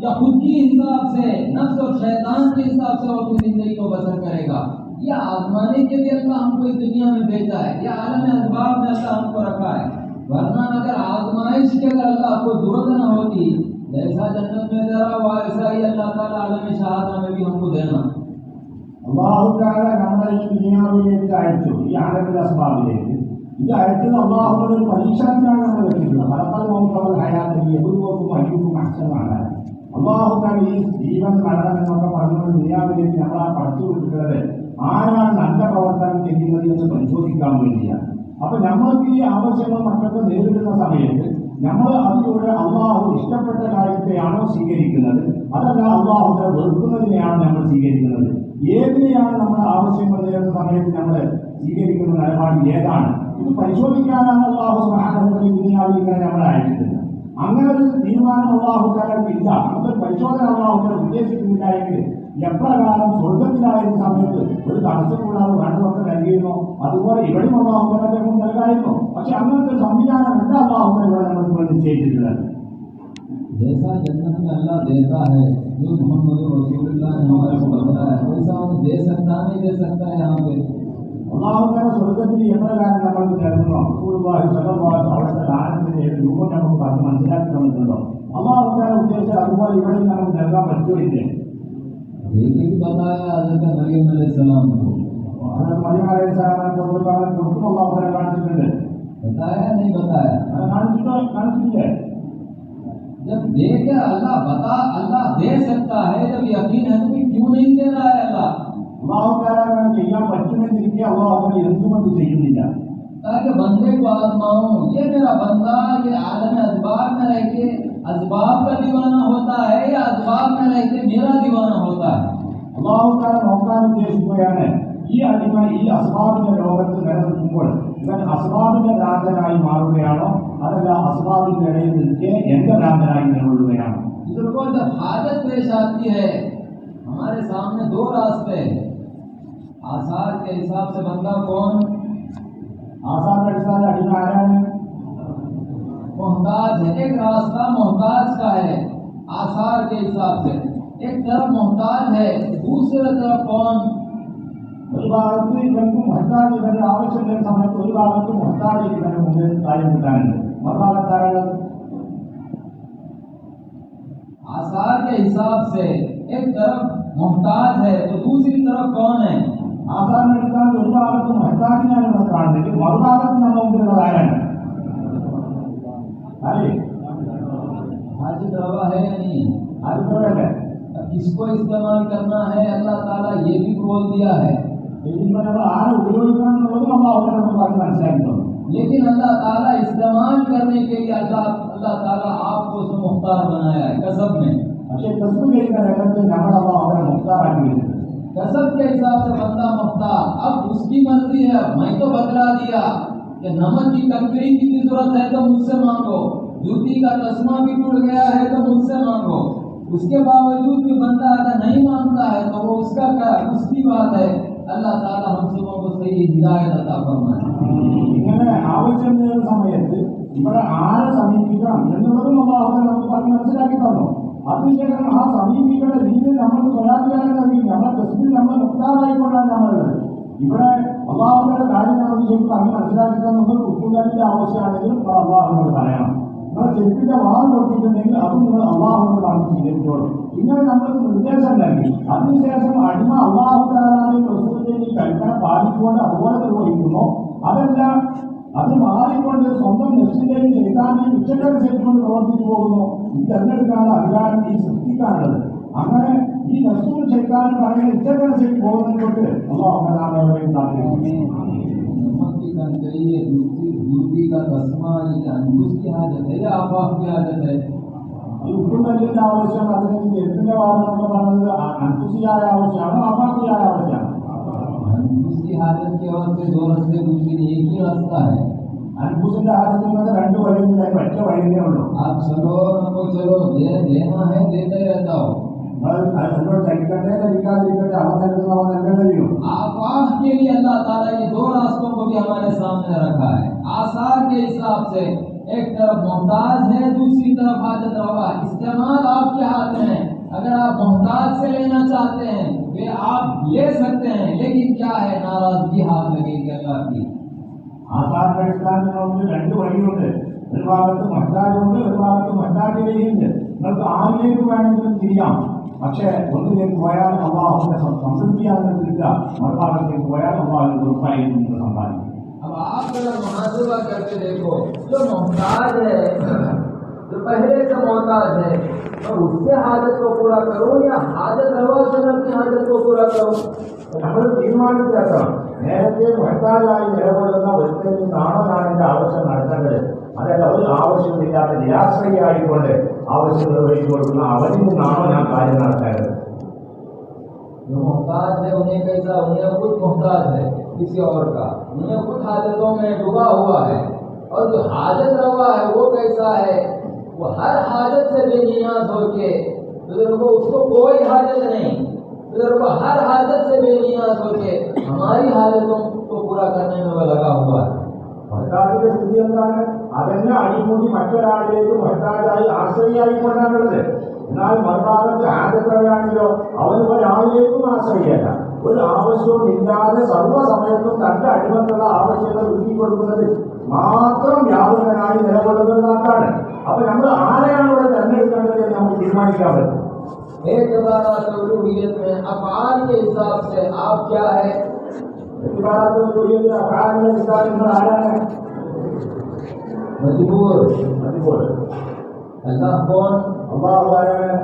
या खुद की हिसाब से, नफ्स और शैतान के हिसाब से वो अपनी जिंदगी को बसर करेगा। ये आजमाने के लिए अल्लाह हमको इस दुनिया में भेजा है, ये आलम असबाब में अल्लाह हमको रखा है। वरना अगर आजमाइश की अगर अल्लाह को जरूरत न होती, जैसा जन्नत में दे रहा हुआ वैसा ही अल्लाह ताला आलम शहादा में भी हमको देना। അള്ളാഹുക്കാരെ നമ്മളെ ഈ ദുനിയാവിലേക്ക് അയച്ചു, ഈ ആലമിന്റെ അസ്ബാബിലേക്ക്. ഇത് അയച്ചത് അള്ളാഹുവിന്റെ ഒരു പരീക്ഷണത്തിനാണ് നമ്മൾ വെച്ചിട്ടുള്ളത്. ഖലഖൽ മൗത വൽ ഹയാത ലിയബ്ലുവകും അയ്യുക്കും അഹ്സനു അമല. അള്ളാഹുക്കാരെ ഈ ജീവൻ മരണം എന്നൊക്കെ പറഞ്ഞുകൊണ്ട് ദുനിയാവിലേക്ക് നമ്മളെ പഠിച്ചു കൊടുത്തിട്ടുള്ളത് ആരാണ് നല്ല പ്രവർത്തനം ചെയ്യുന്നത് എന്ന് പരിശോധിക്കാൻ വേണ്ടിയാണ്. അപ്പൊ നമ്മൾക്ക് ഈ ആവശ്യങ്ങൾ മറ്റൊക്കെ നേരിടുന്ന സമയത്ത് നമ്മൾ അതിലൂടെ അള്ളാഹു ഇഷ്ടപ്പെട്ട കാര്യത്തെയാണോ സ്വീകരിക്കുന്നത്, അതല്ല അള്ളാഹുവിനെ വെറുക്കുന്നതിനെയാണ് നമ്മൾ സ്വീകരിക്കുന്നത്? ഏതിനെയാണ് നമ്മുടെ ആവശ്യങ്ങൾ നേരിടുന്ന സമയത്ത് നമ്മൾ സ്വീകരിക്കുന്ന നിലപാട് ഏതാണ്? ഇത് പരിശോധിക്കാനാണ് അള്ളാഹു സുബ്ഹാനഹു വ തആല ദുനിയാവിലേക്ക് നമ്മളെ അയച്ചിട്ടുള്ളത്. അങ്ങനെ ഒരു തീരുമാനം അള്ളാഹുക്കാർക്ക് ഇല്ല, അങ്ങനെ പരിശോധന അള്ളാഹുക്കാരെ ഉദ്ദേശിക്കുന്നില്ല എങ്കിൽ എപ്രകാരം സ്വർഗത്തിലായിരുന്ന സമയത്ത് ഒരു തടസ്സം കൂടാതെ വേണ്ടതൊക്കെ നൽകിയിരുന്നു, അതുപോലെ ഇവിടെ അള്ളാഹുക്കാരെ നൽകായിരുന്നു. പക്ഷെ അങ്ങനത്തെ ഒരു സംവിധാനമല്ല അള്ളാഹുക്കാരെ ഇവിടെ നമ്മൾക്ക് നിശ്ചയിച്ചിട്ടുള്ളത്. जैसा जन्नत में अल्लाह देता है, जो मोहम्मद रसूलुल्लाह ने हमारे को बताया, वैसा हम दे सकता नहीं दे सकता है। यहाँ पे അള്ളാഹുക്കാരെ സ്വർഗത്തിൽ എപ്രകാരം നമ്മൾക്ക് നൽകുന്നു, റസൂലുള്ളാഹി സ്വല്ലല്ലാഹു അലൈഹി വസല്ലം അവിടുത്തെ ദാനത്തിന്റെ രൂപം നമുക്ക് പറഞ്ഞ് മനസ്സിലാക്കി തന്നിട്ടുണ്ടോ? അള്ളാഹുക്കാരെ ഉദ്ദേശിച്ച അതുപോലെ ഇവിടെ നമുക്ക് നൽകാൻ പറ്റുമില്ലേ? भी बताया हज़रत मरियम अलैहिस्सलाम को, हज़रत मरियम अलैहिस्सलाम को കൊടുക്കും അള്ളാഹുക്കാരെ കാണിച്ചിട്ടുണ്ട്. बताया नहीं बताया? കാണിച്ചിട്ടില്ലേ? जब देकर अल्लाह दे सकता है, जब यकीन है तो क्यों नहीं दे रहा है अल्लाह? അള്ളാഹുക്കാരെ ചെയ്യാൻ പറ്റുമെന്നിരിക്കെ അള്ളാഹുക്കാരെ എന്തുകൊണ്ട് ചെയ്യുന്നില്ല? ताकि बंदे को आजमाऊं, ये मेरा बंदा ये आलम असबाब में रह के असबाब का दीवाना होता है या असबाब में रह के मेरा दीवाना होता है? അള്ളാഹുക്കാരെ നോക്കാൻ ഉദ്ദേശിക്കുകയാണ്. ഈ അടിമ ഈ അസ്ബാബിന്റെ ലോകത്ത് നിലനിൽക്കുമ്പോൾ ഇവൻ അസ്ബാബിന്റെ ഭ്രാന്തനായി മാറുകയാണോ, അതല്ല അസ്ബാബിന്റെ ഇടയിൽ നിൽക്കെ എന്റെ ഭ്രാന്തനായി നിലകൊള്ളുകയാണോ? इसको जब हाजत पेश आती है, हमारे सामने दो रास्ते हैं। आसार के हिसाब से बंदा कौन? ആസാന്റെ അടിസ്ഥാന അടിമ ആരാണ്? मोहताज है। एक रास्ता मोहताज का है आसार के हिसाब से, एक तरफ मोहताज है, दूसरे तरफ कौन? ഒരു ഭാഗത്ത് ഇവർക്ക് മുഹത്താജ് ഇവരുടെ ആവശ്യം വരുന്ന സമയത്ത് ഒരു ഭാഗത്ത് മുഹത്താജ് ഇവരുടെ മുമ്പിൽ കാര്യം കിട്ടാനുണ്ട്, മറുഭാഗത്താരാണ്? आसार के हिसाब से एक तरफ मोहताज है तो दूसरी तरफ कौन है? ആസാന്റെ അടിസ്ഥാനത്തിൽ ഒരു ഭാഗത്ത് മുഹത്താജിനെയാണ് ഇവിടെ കാണുന്നത്, മറുഭാഗത്ത് നമ്മുടെ മുമ്പിലുള്ളത് ആരാണ്? ആര്? हाजिर रवा है या नहीं? ആര്? किसको इस्तेमाल करना है अल्लाह ताला ये भी बोल दिया है। ഇതിപ്പോൾ നമ്മൾ ആരെ ഉപയോഗിക്കണം എന്നുള്ളതും അള്ളാഹുവിനെ നമുക്ക് പറഞ്ഞ് മനസ്സിലാക്കി തന്നു. लेकिन अल्लाह ताला इस्तेमाल करने के लिए अल्लाह ताला आपको उसमें मुख्तार बनाया है कसब में। പക്ഷേ കസ്ബ് ചെയ്യുന്ന രംഗത്ത് നമ്മൾ അള്ളാഹുവിനെ മുഖ്താറാക്കിയിട്ടുണ്ട്. कसब के हिसाब से बंदा मुख्तार, अब उसकी मर्जी है। मैं तो बतला दिया कि नमक की टंकरी की भी जरूरत है तो मुझसे मांगो, जूती का तस्मा भी टूट गया है तो मुझसे मांगो। उसके बावजूद भी बंदा अगर नहीं मांगता है तो वो उसका क्या, उसकी बात है। अल्लाह ताला हम सबों को सही हिदायत अता फरमाए। ഇങ്ങനെ ആവശ്യം നേടുന്ന സമയത്ത് ഇവിടെ ആരെ സമീപിക്കണം എന്നുള്ളതും അള്ളാഹുവിനെ നമുക്ക് പറഞ്ഞ് മനസ്സിലാക്കി തന്നു. അതിനുശേഷം ആ സമീപിക്കേണ്ട രീതിയിൽ നമുക്ക് സ്വലാത്തുകാരൻ നൽകി നമ്മുടെ കസ്ബിൽ നമ്മൾ മുക്താറായിക്കൊണ്ടാണ് നമ്മളുള്ളത്. ഇവിടെ അള്ളാഹുവിന്റെ കാര്യം നമുക്ക് ശരിക്കും അങ്ങ് മനസ്സിലാക്കി തന്നത് ഉപ്പുകാരിന്റെ ആവശ്യമാണെങ്കിലും നമ്മൾ അള്ളാഹുവിനോട് പറയണം. നിങ്ങൾ ചെരുപ്പിന്റെ വാൾ നോക്കിയിട്ടുണ്ടെങ്കിൽ അതും നിങ്ങൾ അള്ളാഹുവിനോട് പറഞ്ഞ് സ്വീകരിച്ചോളും. ഇങ്ങനെ നമ്മൾക്ക് നിർദ്ദേശം നൽകി അതിനുശേഷം അടിമ അള്ളാഹുദാലാണെയും റസൂലിന്റെയും കൽപ്പന പാലിച്ചുകൊണ്ട് അതുപോലെ നിർവഹിക്കുന്നു. അതല്ല അത് മാറിക്കൊണ്ട് സ്വന്തം നെഫ്സിന്റെയും ശൈത്താന്റെയും ഇച്ഛക്കനുസരിച്ചുകൊണ്ട് പ്രവർത്തിച്ചു പോകുന്നു. ഇത് തെരഞ്ഞെടുക്കാനുള്ള അധികാരം ഈ സൃഷ്ടിക്കാനുള്ളത്. അങ്ങനെ ഈ നെഫ്സും ശൈത്താനും പറയുന്ന ഇച്ഛക്കനുസരിച്ച് പോകുന്നത് കൊണ്ട് അള്ളാഹുദാലാണെയും जूती का तस्मा, अंकुश की हाजत है या आफाफ की हाजत है? ഈ ഉപ്പുമല്ലിന്റെ ആവശ്യം അതിന് ചെരുപ്പിന്റെ വാദം പറഞ്ഞത് അൻഫുസിയായ ആവശ്യമാണോ അഫാഖിയായ ആവശ്യമാണ്? अंकुश की हाजत के वास्ते दो रास्ते, दूसरी एक ही रास्ता है। അൻഫുസിന്റെ ഹാജത്തിൽ നിന്ന് രണ്ട് വഴിയില്ല, ഒറ്റ വഴിയേ ഉള്ളൂ. आप चलो हमको चलो, देना है देते रहता हो। എന്നോട് ധരിക്കട്ടെ ധരിക്കാതിരിക്കട്ടെ അവൻ നൽകുന്ന അവൻ നൽകാൻ കഴിയും. आफाफ के लिए अल्लाह ताला ये दो रास्तों को भी हमारे सामने रखा है। आसार के हिसाब से एक तरफ मोहताज है, दूसरी तरफ हाजत रवा। इस्तेमाल आपके हाथ में है। अगर आप मोहताज से लेना चाहते हैं वे आप ले सकते हैं, लेकिन क्या है, नाराजगी हाथ लगेगी अल्लाह की। ആസാറിന്റെ അടിസ്ഥാനത്തിൽ രണ്ട് വഴിയുണ്ട്. ഒരു ഭാഗത്ത് മഹ്താജുണ്ട്, ഒരു ഭാഗത്ത് മഹ്താജിലയുണ്ട്. നിങ്ങൾക്ക് ആരിലേക്ക് വേണമെങ്കിലും തിരിയാം. പക്ഷേ ഒന്നിലേക്ക് പോയാൽ അള്ളാഹുവിന്റെ സംതൃപ്തിയാണ് കിട്ടുക, മറുഭാഗത്തേക്ക് പോയാൽ അള്ളാഹുവിന്റെ ഉറപ്പായിരിക്കും നിങ്ങൾ സമ്പാദിക്കും. अब आप अगर मुहासिबा करके देखो, जो मोहताज है, जो पहले से मोहताज है, और उससे हाजत को पूरा करो या हाजत रवा से अपनी हाजत को पूरा करो। നമ്മൾ തീരുമാനിച്ചേക്കാം, നേരത്തെ മഹ്താജായി നിലകൊള്ളുന്ന ഒരുത്തരിൽ നിന്നാണോ ഞാൻ എന്റെ ആവശ്യം നടത്തേണ്ടത്, അതല്ല ഒരു ആവശ്യമില്ലാത്ത നിരാശ്രയായിക്കൊണ്ട് ആവശ്യം നിർവഹിച്ചു കൊടുക്കുന്ന അവരിൽ നിന്നാണോ ഞാൻ കാര്യം നടത്തേണ്ടത്? जो मोहताज है उन्हें कैसा, उन्हें खुद मोहताज है किसी और का, उन्हें खुद हाजतों में डूबा हुआ है। और जो हाजत रवा है वो कैसा है, वो हर हाजत से बेनियाज होके, बुजुर्गों उसको कोई हाजत नहीं, बुजुर्गों हर हाजत से बेनियाज होके हमारी हाजतों को पूरा करने में वो लगा हुआ है। മഹ്താജിന്റെ സ്ഥിതി എന്താണ്? അതെന്നെ അടിമൂടി മറ്റൊരാളിലേക്ക് മഹ്താജായി ആശ്രയായിക്കൊണ്ടാണുള്ളത്. എന്നാൽ മറുഭാഗത്ത് ഹാജത്തവരാണെങ്കിലോ അവന് ഒരാളിലേക്കും ആശ്രയല്ല. ഒരു ആവശ്യവും ഇല്ലാതെ സർവ്വസമയത്തും തന്റെ അടിമത്തുള്ള ആവശ്യങ്ങൾ ഒരുക്കിക്കൊടുക്കുന്നത് മാത്രം വ്യാപകനായി നിലകൊള്ളുന്നതാണ്. അപ്പൊ നമ്മൾ ആരെയാണ് ഇവിടെ തെരഞ്ഞെടുക്കേണ്ടത് എന്ന് നമുക്ക് തീരുമാനിക്കാൻ പറ്റും. एक ऊलूहियत में अफ़आल के हिसाब से आप क्या है? ആരാണ്? मजबूर। മജബൂർ. अल्लाह कौन? അല്ലാഹു ആരാണ്?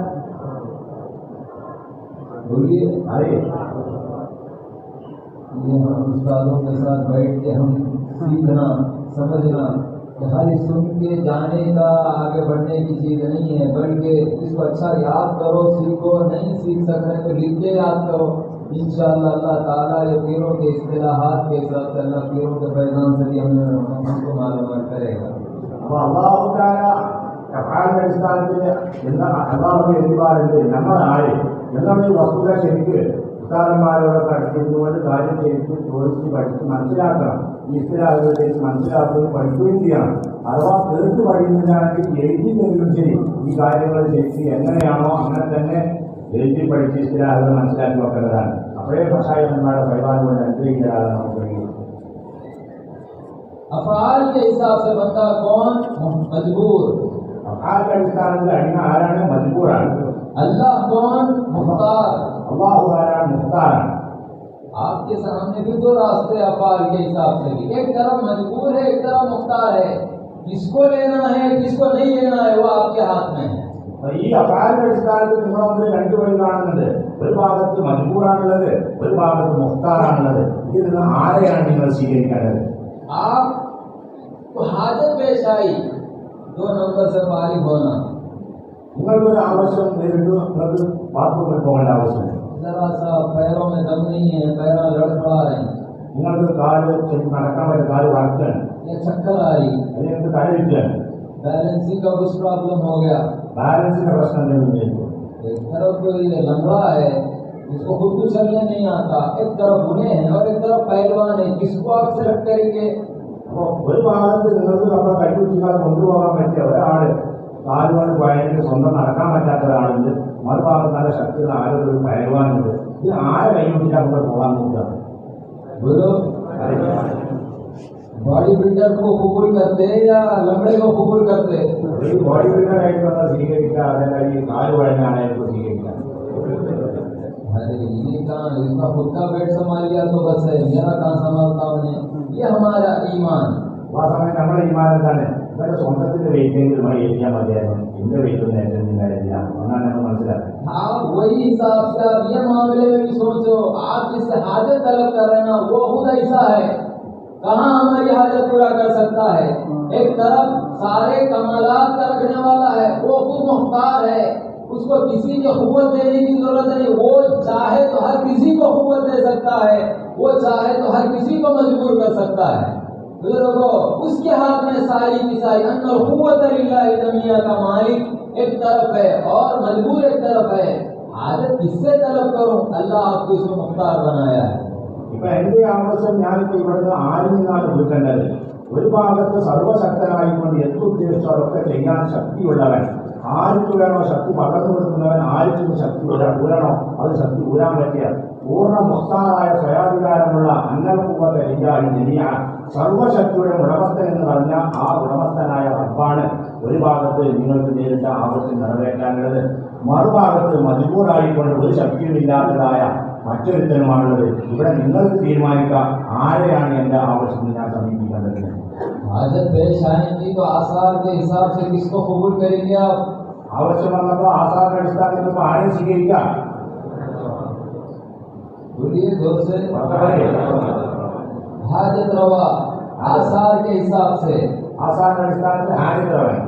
बोलिए। അതെ, ये हम उस्तादों के साथ बैठ के हम सीखना समझना कि खाली सुन के जाने का आगे बढ़ने की चीज़ नहीं है, बल्कि इसको अच्छा याद करो, सीखो। नहीं सीख सक रहे तो लिख के याद करो। इंशाअल्लाह अल्लाह ताला ये पीरों के इस्तिलाहात के हिसाब से, अल्लाह पीरों के पैगाम से भी हमको मालूम करेगा। അപ്പൊ അള്ളാഹുദാല അഫ്ആലിന്റെ അടിസ്ഥാനത്തിൽ എല്ലാ അള്ളാഹുവിന്റെ എതിർപ്പാറുണ്ട് നമ്മൾ ആര് എന്നുള്ള ഈ വസ്തുത ശരിക്ക് ഉസ്താദന്മാരോടൊക്കെ അടുത്തിരുന്നുകൊണ്ട് കാര്യം ശരിക്കും ചോദിച്ച് പഠിച്ച് മനസ്സിലാക്കണം. ഈ ഇസ്തിലാഹുകളിലേക്ക് മനസ്സിലാക്കുകയും പഠിക്കുകയും ചെയ്യണം. അഥവാ തീർത്ത് പഠിക്കുന്നതാണെങ്കിൽ എഴുതിയില്ലെങ്കിലും ശരി ഈ കാര്യങ്ങൾ ശരിക്കും എങ്ങനെയാണോ അങ്ങനെ തന്നെ എഴുതി പഠിച്ച് ഇസ്തിലാഹുകൾ മനസ്സിലാക്കി വെക്കേണ്ടതാണ്. അപ്പോഴേ പ്രസായന്മാരുടെ പരിപാടി കൊണ്ട് അനുഗ്രഹിക്കാതെ നമുക്ക് കഴിയും. अफ़आल के हिसाब से बंदा कौन? मजबूर। അഫ്ആൽ അടിസ്ഥാനത്തിൽ അടിമ ആരാണ്? മജ്ബൂറാണ്. अल्लाह कौन? मुख्तार। അള്ളാഹു ആരാണ്? മുഖ്താറാണ്. आपके सामने भी दो रास्ते अफ़आल के हिसाब से भी, एक तरफ मजबूर है, एक तरफ मुख्तार है। किसको लेना है किसको नहीं लेना है वो आपके हाथ में है। ഈ അഫ്ആലിന്റെ അടിസ്ഥാനത്തിൽ നിങ്ങളുടെ മുമ്പിൽ രണ്ട് വഴി കാണുന്നുണ്ട്. ഒരു ഭാഗത്ത് മജ്ബൂറാണുള്ളത്, ഒരു ഭാഗത്ത് മുഖ്താറാണുള്ളത്. ഇതിൽ നിന്ന് ആരെയാണ് നിങ്ങൾ സ്വീകരിക്കേണ്ടത്? आप हाजत पेश आई 2 नंबर से फारिग होना, നിങ്ങൾക്കൊരു ആവശ്യം നേരിട്ടു, നിങ്ങൾക്ക് ബാത്റൂമിൽ പോകേണ്ട ആവശ്യമില്ല. जरा सा पैरों में दम नहीं है, पैरों लड़खड़ा रहे हैं നിങ്ങൾക്ക് കാല് നടക്കാൻ പറ്റും, കാല് വറക്കാണ്, या चक्कर आ रही, അല്ലെങ്കിൽ നിങ്ങൾക്ക് തലയിട്ടാണ്, बैलेंसिंग का कुछ प्रॉब्लम हो गया, ബാലൻസിന്റെ പ്രശ്നം എന്തെങ്കിലും. एक तरफ तो ये लंगड़ा है जिसको खुद को चलने नहीं आता, एक तरफ बुने हैं और एक तरफ पहलवान है, किसको आप सेलेक्ट करेंगे? അപ്പോൾ ഒരു ഭാഗത്ത് നിങ്ങൾക്ക് നമ്മുടെ കൈകുട്ടികളെ കൊണ്ടുപോകാൻ പറ്റിയ ഒരാള് കാലുകൊണ്ട് ഭയങ്കര സ്വന്തം നടക്കാൻ പറ്റാത്ത ഒരാളുണ്ട്, മറുഭാഗത്ത് നല്ല ശക്തിയുള്ള ആരൊരു പയറുവാനുണ്ട്. ഇത് ആരെ കൈകുട്ടിക്കാൻ നമ്മൾ പോകാൻ നോക്കുക? बोलो बॉडी बिल्डर को कबूल करते या लंगड़े को कबूल करते? ഒരു ബോഡി ബിൽഡറായിട്ട് നമ്മൾ സ്വീകരിക്കുക, അതല്ല ഈ കാല് വഴങ്ങാനായിട്ട് സ്വീകരിക്കുക. अरे ये कहाँ, इसका खुद का पेट संभाल लिया तो बस है, मेरा कहाँ संभालता उन्हें? ये हमारा ईमान। ആ സമയം നമ്മുടെ ഈമാൻ എന്താണ്? ഇതൊക്കെ സ്വന്തത്തിന്റെ വെയിറ്റെങ്കിലും നമ്മൾ ഏൽക്കാൻ മതിയായിരുന്നു, എന്റെ വെയിറ്റ് ഒന്നും ഏറ്റവും കാര്യമില്ല, ഒന്നാണ് നമ്മൾ മനസ്സിലാക്കുക. हाँ वही हिसाब से आप ये मामले में भी सोचो, आप जिससे हाजत तलब कर रहे हैं ना, वो खुद ऐसा है, कहाँ हमारी हाजत पूरा कर सकता है? एक तरफ सारे कमालात का रखने वाला है, वो खुद मुख्तार है, उसको किसी की हुकूमत देने की जरूरत नहीं, वो चाहे तो हर किसी को हुकूमत दे सकता है, वो चाहे तो हर किसी को मजबूर कर सकता है। बुजुर्गों, उसके हाथ में सारी की सारी अन्नल कुव्वत लिल्लाहि दुनिया का मालिक एक तरफ है और मजबूर एक तरफ है। हाजत किससे तलब करूं? अल्लाह आपको इसको मुख्तार बनाया है। ഇപ്പൊ എന്റെ ആവശ്യം ഞാനിപ്പോ ഇവിടുന്ന് ആരിൽ നിന്നാണ് കൊടുക്കേണ്ടത്? ഒരു ഭാഗത്ത് സർവശക്തനായിക്കൊണ്ട് എന്തുദ്ദേശിച്ചോ അതൊക്കെ ചെയ്യാൻ ശക്തിയുള്ളവൻ, ആർക്ക് വേണോ ശക്തി പകർന്നു കൊടുക്കുന്നവൻ, ആർക്കും ശക്തി ഊരണോ അത് ശക്തി ഊരാൻ പറ്റിയ പൂർണ്ണ മുഖ്താറായ സ്വയാധികാരമുള്ള അന്നൽക്കുവത്തെ ഇല്ലാതെ ജനിയ സർവശക്തിയുടെ ഉടമസ്ഥൻ എന്ന് പറഞ്ഞ ആ ഉടമസ്ഥനായ റബ്ബാണ് ഒരു ഭാഗത്ത് നിങ്ങൾക്ക് നേരിട്ട ആവശ്യം നിറവേറ്റാനുള്ളത്, മറുഭാഗത്ത് മജബൂറായിക്കൊണ്ട് ഒരു ശക്തിയുമില്ലാത്തതായ മറ്റൊരുത്തനുമാണുള്ളത്. ഇവിടെ നിങ്ങൾക്ക് തീരുമാനിക്കാം ആരെയാണ് എന്റെ ആവശ്യത്തിന് ഞാൻ സമീപിക്കേണ്ടത്. हाजत पेश आएगी तो आसार के हिसाब से किसको कबूल करेंगे आप? ആവശ്യം വന്നപ്പോൾ ആസാറിന്റെ അടിസ്ഥാനത്തിൽ ഇപ്പോൾ ആരെ സ്വീകരിക്കാം? बोलिए जोर से। हाजत रवा आसार के हिसाब से, ആസാറിന്റെ അടിസ്ഥാനത്തിൽ ഹാജത്തവൻ,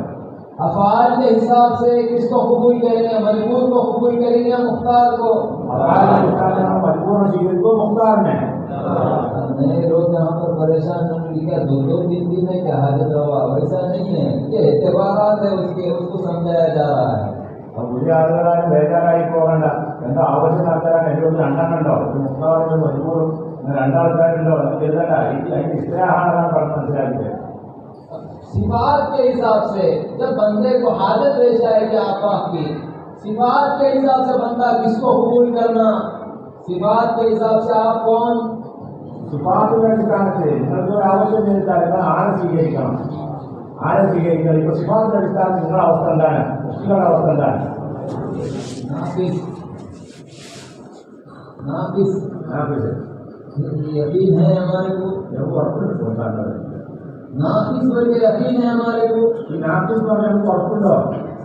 अफाल के हिसाब से किसको कबूल करेंगे? मजबूर को कबूल करेंगे, मुख्तार को? അഫാലിന്റെ അടിസ്ഥാനത്തിൽ നമ്മൾ പരിപൂർണ്ണ സ്വീകരിക്കുമോ മുഖ്താറിനെ? नए लोग यहाँ पर परेशान होने क्या 2-2 दिन में क्या हाजत रवा? वैसा नहीं है, ये त्योहारात है, उसके उसको समझाया जा रहा है। അപ്പോൾ പുതിയ ആളുകളാരും ബേജാറായി പോകണ്ട. എന്താ ആവശ്യം നടത്താൻ എൻ്റെ ഒരു രണ്ടെണ്ണുണ്ടോ, ഒരു മുഖ്താറും മജബൂറും രണ്ടാൾക്കാരുണ്ടോ എന്ന് കരുതണ്ട. അതിന്റെ ഇസ്ലാഹാണെന്നാണ് പറഞ്ഞ് മനസ്സിലാക്കിയത്. सिफात के हिसाब से जब बंदे को हाजत पेश आएगी आपा की, सिफात के हिसाब से बंदा किसको कबूल करना? सिफात के हिसाब से आप कौन? സിഫാത്തിന്റെ അടിസ്ഥാനത്തിൽ നിങ്ങൾക്ക് ഒരു ആവശ്യം നേരിട്ടാൽ നിങ്ങൾ ആരെ സ്വീകരിക്കണം? ആരെ സ്വീകരിക്കണം? ഇപ്പൊ സിഫാത്തിന്റെ അടിസ്ഥാനത്തിൽ നിങ്ങളുടെ അവസ്ഥ എന്താണ്? മുസ്ലിങ്ങളുടെ അവസ്ഥ എന്താണ്? नाफिस नाफिस നാഫിസ്. यकीन है हमारे को, നമുക്ക് ഉറപ്പുണ്ട് കൊടുക്കാറുള്ളത്. नाफिस बोल के यकीन है हमारे को। ഈ നാഫിസ് എന്ന് പറഞ്ഞാൽ നമുക്ക് ഉറപ്പുണ്ടോ?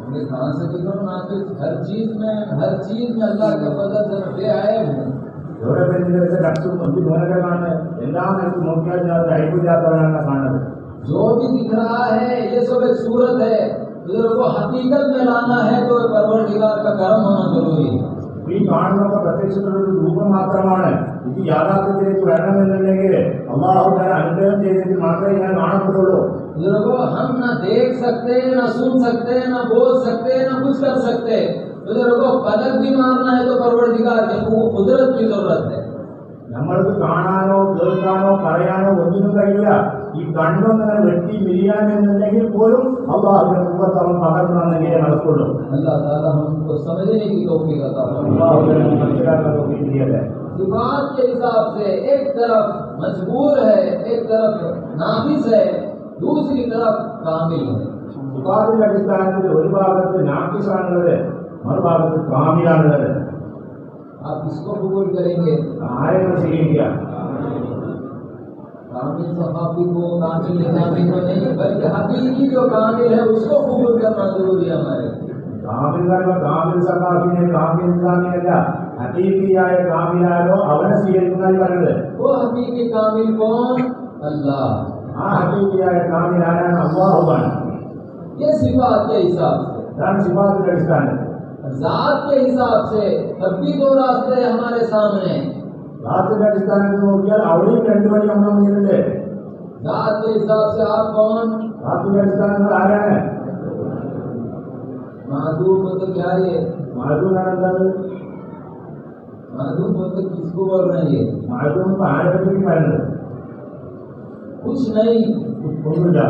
हमें कहाँ से दिखो नाफिस? हर चीज में अल्लाह के फजल से नफे आए हैं। ഓരോ പേരിന്റെ രക്തം ഒത്തിരി ന്യൂനത കാണുന്നത് എല്ലാ നിലത്തും നോക്കിയാൽ ഞാൻ അഴിവില്ലാത്തവരാണ് കാണുന്നത്. जो भी दिख रहा है ये सब एक सूरत है, बुजुर्गों को हकीकत में लाना है तो परवरदिगार का करम होना जरूरी है। ഈ കാണുന്നതൊക്കെ പ്രത്യക്ഷത്തിലുള്ള ഒരു രൂപം മാത്രമാണ്. ഇത് യാഥാർത്ഥ്യത്തിലേക്ക് വരണമെന്നുണ്ടെങ്കിൽ അള്ളാഹു താല അനുഗ്രഹം ചെയ്തെങ്കിൽ മാത്രമേ ഞാൻ കാണപ്പെടുള്ളൂ. बुजुर्गों, हम न देख सकते, न सुन सकते, न बोल सकते, न कुछ कर सकते। बुजुर्गों, पलक भी मारना है तो परवरदिगार की कुदरत की जरूरत है। നമ്മൾക്ക് കാണാനോ കേൾക്കാനോ പറയാനോ ഒന്നിനും കഴിയില്ല. ഈ കണ്ണൊന്നിനെ വെട്ടി മിരിയാനെന്നുണ്ടെങ്കിൽ പോലും അള്ളാഹുവിന്റെ കുവ്വത്ത് അവൻ പകർന്നെന്നെങ്കിലേ നടക്കുള്ളൂ. अल्लाह ताला हमको समझने की तौफीक अता फरमाए। അള്ളാഹുവിനെ മനസ്സിലാക്കാൻ തോന്നിയില്ലേ? सिफात के हिसाब से एक तरफ मजबूर है, एक तरफ नाफिस है, दूसरी तरफ कामिल है। സിഫാത്തിന്റെ അടിസ്ഥാനത്തിൽ ഒരു ഭാഗത്ത് നാഫിസാണുള്ളത്, മറുഭാഗത്ത് കാമിലാണുള്ളത്. आप किसको कबूल करेंगे? ആരെയും സ്വീകരിക്കുക? कामिल सहाफी को, कामिल निजामी को नहीं, बल्कि हकीकी जो कामिल है उसको कबूल करना जरूरी है हमारे। കാമിൽ കാമിൽ സഖാഫിനെ കാമിൽ നിസാമിയല്ല, ഹഖീഖിയായ കാമിലാരോ അവനെ സ്വീകരിക്കുന്നതായി പറഞ്ഞത്. वो हकीकी कामिल कौन? अल्लाह। ആ ഹഖീഖിയായ കാമിൽ ആരാണ്? അല്ലാഹുവാണ്. ये सिफात के हिसाब से, അതാണ് സിഫാത്തിന്റെ അടിസ്ഥാനം. जात के हिसाब से तब भी दो रास्ते हमारे सामने। റാത്തിന്റെ അടിസ്ഥാനത്തിൽ നോക്കിയാൽ അവിടെയും രണ്ടു വഴി നമ്മുടെ മുന്നിലുണ്ട്. जात के हिसाब से आप कौन? റാത്തിന്റെ അടിസ്ഥാനത്തിൽ ആരാണ്? माधुम मतलब क्या ये? മാധുവാണ് എന്താണ്? माधुम मतलब किसको बोल रहे हैं? ये മാധുവും ആരെ പറ്റി പറയുന്നത്? कुछ नहीं, ഒന്നുമില്ല,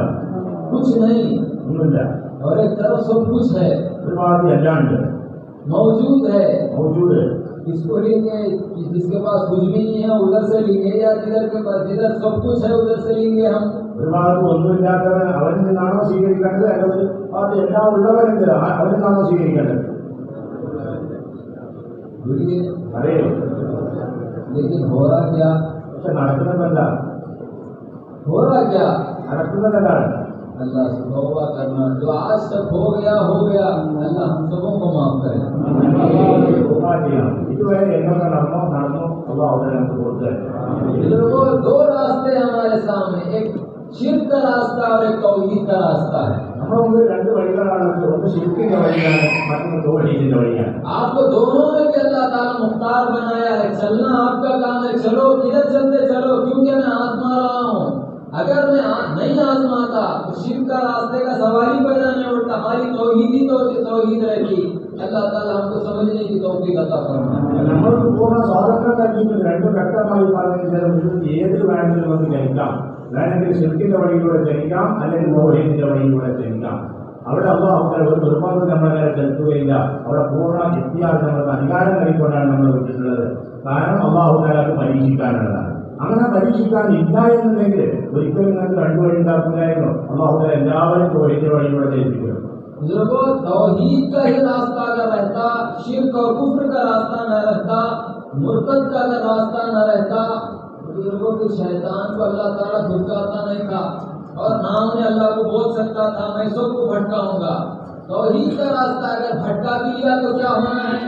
कुछ नहीं, ഒന്നുമില്ല. और एक तरफ सब कुछ है, ഒരു ഭാഗത്ത് എല്ലാം ഉണ്ട്, मौजूद है। മൗജൂദ്. इसको लेंगे जिसके पास कुछ भी नहीं है उधर से लेंगे, या जिधर के पास जिधर सब कुछ है उधर से लेंगे हम? ഒരു ഭാഗത്ത് ഒന്നുമില്ലാത്തവൻ അവരിൽ നിന്നാണോ സ്വീകരിക്കേണ്ടത്, അല്ലെങ്കിൽ അത് എല്ലാം ഉള്ളവരുണ്ട് അവരിൽ നിന്നാണോ സ്വീകരിക്കേണ്ടത്? बोलिए। അറിയോ? लेकिन हो रहा क्या? പക്ഷെ നടക്കുന്നതല്ല, हो रहा क्या? നടക്കുന്നതല്ലാണ്. अल्लाह से तौबा करना, जो आज तक हो गया अल्लाह हम सबों को माफ करे। തൗബ ചെയ്യണം. ഇതുവരെ എന്തൊക്കെ നടന്നോ അല്ലാഹു നമുക്ക് കൊടുത്തത്. बुजुर्गों, दो रास्ते हमारे सामने, एक शिर्क का रास्ता और एक तौहीद का रास्ता है। നമ്മുടെ മുമ്പിൽ രണ്ട് വഴികളാണ്. ഒന്ന് ശിർക്കിന്റെ വഴിയാണ്, മറ്റൊന്ന് തൗഹീദിന്റെ വഴിയാണ്. आपको दोनों में भी अल्लाह ताला मुख्तार बनाया है। चलना आपका काम है, चलो किधर चलते चलो, क्योंकि मैं आजमा रहा हूँ। अगर मैं नहीं आजमाता तो शिर्क का रास्ते का सवाल ही पैदा नहीं उठता। हमारी तौहीदी तो तौहीद रहती। अल्लाह ताला हमको समझने की तौफीक अता फरमाए। നമ്മൾക്ക് പൂർണ്ണ സ്വാതന്ത്ര്യം നൽകിയിട്ടുണ്ട്. രണ്ടും വ്യക്തമായി പറഞ്ഞതിന് ഏത് വേണമെങ്കിലും നമുക്ക് ജനിക്കാം. വേണമെങ്കിൽ ശിർക്കിന്റെ വഴിയിലൂടെ ജനിക്കാം, അല്ലെങ്കിൽ തൗഹീദിന്റെ വഴിയിലൂടെ ജനിക്കാം. അവിടെ അല്ലാഹു ഒരു നിർബന്ധം നമ്മളെ നേരെ ചെലുത്തുകയില്ല. അവിടെ പൂർണ്ണ ഇഖ്തിയാർ നമ്മൾക്ക് അധികാരം നൽകിക്കൊണ്ടാണ് നമ്മൾ വിട്ടിട്ടുള്ളത്. കാരണം അല്ലാഹു തആലക്ക് പരീക്ഷിക്കാനുള്ളതാണ്. അങ്ങനെ പരീക്ഷിക്കാൻ ഇല്ല എന്നുണ്ടെങ്കിൽ ഒരിക്കലും നമുക്ക് രണ്ടു വഴി ഉണ്ടാക്കില്ലായിരുന്നു. അല്ലാഹു തആല എല്ലാവരും തൗഹീദിന്റെ വഴിയിലൂടെ ജയിപ്പിക്കും. बुजुर्गों, तौहीद का ही रास्ता अगर रहता, शिर्क और कुफ्र का रास्ता न रहता, मुर्तद का अगर रास्ता न रहता, बुजुर्गों के शैतान को अल्लाह ताला धुतकारता नहीं था और ना उन्हें अल्लाह को बोल सकता था मैं सबको भटकाऊंगा। तौहीद का रास्ता अगर भटका भी लिया तो क्या होना है?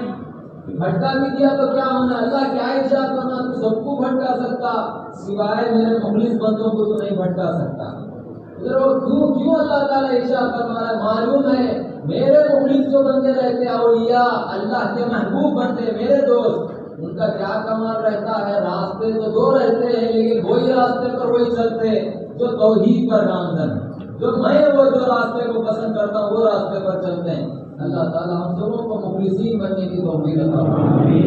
भटका भी दिया तो क्या होना? अल्लाह क्या इजाद करना, तू सबको भटका सकता, सिवाय मेरे मुखलिस बंदों को तो नहीं भटका सकता। क्यों अल्लाह ताला इरशाद फरमा रहा है? मालूम है मेरे मुखलिस जो बंदे रहते औलिया, अल्लाह के महबूब बनते, मेरे दोस्त, उनका क्या कमाल रहता है? रास्ते तो दो रहते हैं, लेकिन वही रास्ते पर वही चलते जो तौहीद पर नामजद, जो मैं वो जो रास्ते को पसंद करता हूँ वो रास्ते पर चलते हैं। अल्लाह ताला हम सबों को मुखलिसीन बनने की तौफीक अता फरमाए।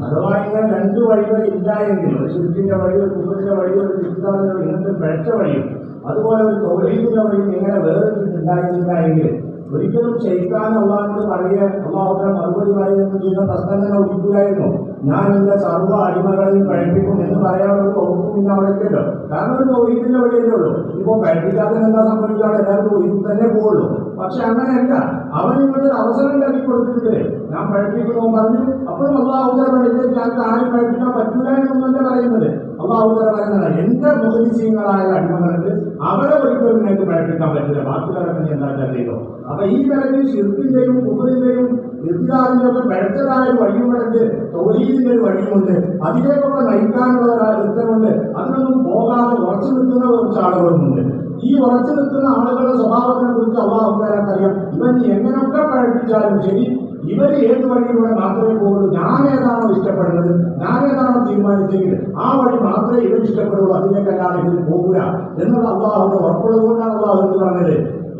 അഥവാ ഇങ്ങനെ രണ്ടു വഴികൾ ഇല്ല എങ്കിൽ, ഒരു ശിർക്കിന്റെ വഴി, ഒരു കുഫറിന്റെ വഴി, ഒരു ഇസ്ലാമിന്റെ വഴി, ഇങ്ങനത്തെ പിഴച്ച വഴിയും അതുപോലെ ഒരു തൗഹീദിന്റെ വഴിയും ഇങ്ങനെ വേറിട്ടിട്ടുണ്ടായിരുന്നില്ല എങ്കിൽ ഒരിക്കലും ശൈത്താൻ അള്ളാഹിനോട് പറയുക, അള്ളാഹുവിനെ മറുപടി പറയുന്ന ചെയ്യുന്ന പ്രശ്നം തന്നെ ഒഴിക്കുകയായിരുന്നു. ഞാൻ എന്റെ സർവ്വ അടിമകളെയും കഴിപ്പിക്കും എന്ന് പറയാനുള്ള ഒരു വകുപ്പും അവിടേക്കല്ലോ. കാരണം ഒരു തൗഹീദിന്റെ വഴിയല്ലേ ഉള്ളൂ. ഇപ്പൊ കഴിപ്പിക്കാതെ എന്താ സംഭവിക്കാതെ എല്ലാവരും തൗഹീദിൽ തന്നെ പോവുള്ളൂ. പക്ഷെ അങ്ങനെയല്ല, അവൻ ഇങ്ങോട്ട് അവസരം ഉണ്ടാക്കി കൊടുത്തിട്ടില്ലേ? ഞാൻ പഠിപ്പിക്കണോ പറഞ്ഞു. അപ്പോഴും അള്ളാഹുദര പറയുന്നത് ഞങ്ങൾക്ക് ആരും പഠിപ്പിക്കാൻ പറ്റൂല എന്നൊന്നല്ല പറയുന്നത്. അള്ളാഹുദര പറയുന്നത് എന്റെ മുഖലിസീങ്ങളായ അടിമകളുണ്ട്, അവരെ ഒരിക്കലും നിങ്ങൾക്ക് പഠിപ്പിക്കാൻ പറ്റില്ല, ബാക്കിയുള്ളവരൊക്കെ നീ എന്താ ചെയ്തോ. അപ്പൊ ഈ തരത്തിൽ ശിർക്കിന്റെയും കുഫറിന്റെയും ഇർത്തിദാദിന്റെ ഒക്കെ പിഴച്ചതായ ഒരു വഴിയുമുണ്ട്, തൗഹീദിന്റെ ഒരു വഴിയുമുണ്ട്. അതിലേക്കൊക്കെ നയിക്കാനുള്ള ഒരുത്തമുണ്ട്. അതിനൊന്നും പോകാതെ ഉറച്ചു നിൽക്കുന്ന കുറച്ച് ആളുകളുമുണ്ട്. ഈ ഉറച്ചു നിൽക്കുന്ന ആളുകളുടെ സ്വഭാവത്തിനെ കുറിച്ച് അള്ളാഹു തആലക്കറിയാം. ഇവൻ എങ്ങനെയൊക്കെ പഠിപ്പിച്ചാലും ശരി, ഇവർ ഏത് വഴിയിലൂടെ മാത്രമേ പോകുള്ളൂ. ഞാൻ ഏതാണോ ഇഷ്ടപ്പെടുന്നത്, ഞാൻ ഏതാണോ തീരുമാനിച്ചെങ്കിൽ ആ വഴി മാത്രമേ ഇവർ ഇഷ്ടപ്പെടുള്ളൂ, അതിലേക്കല്ലാതെ ഇവർ പോകില്ല എന്നുള്ള അള്ളാഹുവിന്റെ ഉറപ്പുള്ളതുകൊണ്ടാണ് അള്ളാഹു എന്ന് പറഞ്ഞത്.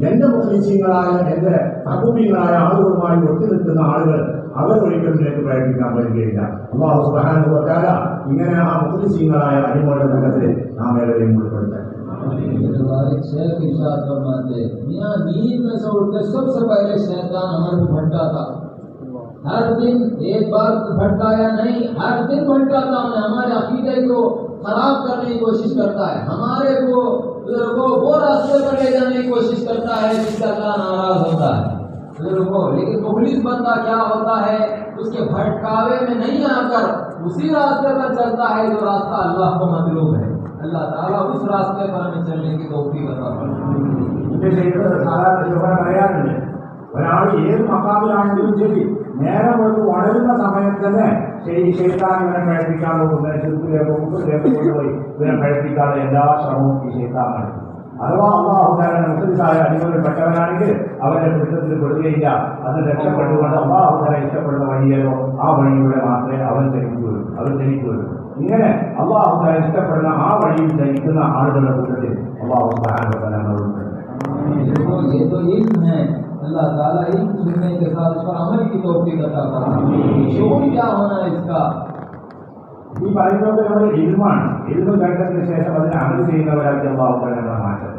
എന്റെ മുഖലിസീങ്ങളായ എന്റെ അഹൂബീങ്ങളായ ആളുകളുമായി ഒത്തു നിൽക്കുന്ന ആളുകൾ അവർ ഒരിക്കലും നിനക്ക് പ്രയത്നിക്കാൻ പറ്റുകയില്ല. അള്ളാഹു സുബ്ഹാനഹു വ തആല ഇങ്ങനെ ആ മുഖലിസീങ്ങളായ അടിമകളുടെ സംഘത്തിൽ നാം ഏവരെയും ഉൾപ്പെടുത്താൻ. शेख इरशाद फरमाते मियां नींद में से उठते सबसे पहले शैतान हमारे को भटकाता। हर दिन एक बार भटकाया नहीं, हर दिन भटकाता है। हमारे अकीदे को खराब करने की कोशिश करता है, हमारे को वो रास्ते पर ले जाने की कोशिश करता है जिससे अल्लाह नाराज होता है। लेकिन मुखलिस बंदा क्या होता है? उसके भटकावे में नहीं आकर उसी रास्ते पर चलता है जो रास्ता अल्लाह को मतलूब है। अल्लाह ताला उस रास्ते पर हमें चलने की तौफीक अता फरमाए। പറയാറുണ്ട്, ഒരാൾ ഏത് മക്കാമിലാണെങ്കിലും ശരി നേരം ഒരു വളരുന്ന സമയത്ത് തന്നെ ശൈത്താൻ ഇവനെ പഴപ്പിക്കാൻ പോകുന്നത് ചുറ്റിലേക്ക് മുമ്പിലേക്ക് കൊണ്ടുപോയി ഇവനെ പഴപ്പിക്കാതെ എല്ലാ ശ്രമവും ഈ ശൈത്താൻ നടത്തും. അഥവാ അള്ളാഹുദാരൻ മുസ്ലിസായ അടിമകളിൽപ്പെട്ടവനാണെങ്കിൽ അവന്റെ പിടുത്തത്തിൽ പെടുകയില്ല. അത് രക്ഷപ്പെട്ടുകൊണ്ട് അള്ളാഹുദാരെ ഇഷ്ടപ്പെടുന്ന വഴിയേലോ ആ വഴിയിലൂടെ മാത്രമേ അവൻ ജനിക്കുകയുള്ളൂ. ഇങ്ങനെ അള്ളാഹുദാരെ ഇഷ്ടപ്പെടുന്ന ആ വഴിയിൽ ജനിക്കുന്ന ആളുകളുടെ കൂട്ടത്തിൽ अल्लाह ताला इल्म सुनने के साथ उस पर अमल की तौफीक अता फरमाए। शोर क्या होना इसका? ഈ പറയുന്നത് നമ്മുടെ ഇൽമാണ്. ഇൽമ് കേട്ടതിന് ശേഷം അതിനെ അമൽ ചെയ്യുന്നവരാക്കി അള്ളാഹു നമ്മളെ മാറ്റം.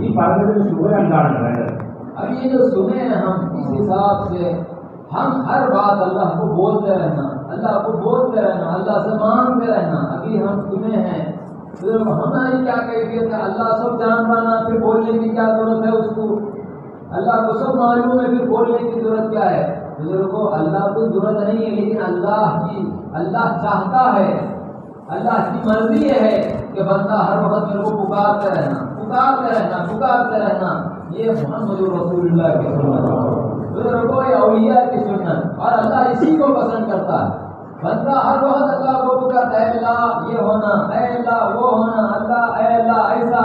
ഈ പറഞ്ഞതിന് ശുഭം എന്താണ് വേണ്ടത്? अब ये जो सुने हैं हम, इस हिसाब से हम हर बात अल्लाह को बोलते रहना, अल्लाह को बोलते रहना, अल्लाह से मांगते रहना। अभी हम सुने हैं तो हमारी क्या कैफियत है? अल्लाह सब जान पाना, फिर बोलने की क्या जरूरत है उसको? अल्लाह को सब मालूम है, फिर बोलने की जरूरत क्या है? बुजुर्गो, अल्लाह को जरूरत नहीं है, लेकिन अल्लाह चाहता है, अल्लाह की मर्जी है कि बंदा हर वक्त मेरे को पुकारते रहना। ये मोहम्मद रसूलुल्लाह की सुन्नत है, बुजुर्गो, ये औलिया की सुन्नत। और अल्लाह इसी को पसंद करता है। बंदा हर वक्त अल्लाह को पुकारता है, अल्लाह ये होना, अल्लाह वो होना, अल्लाह ऐसा,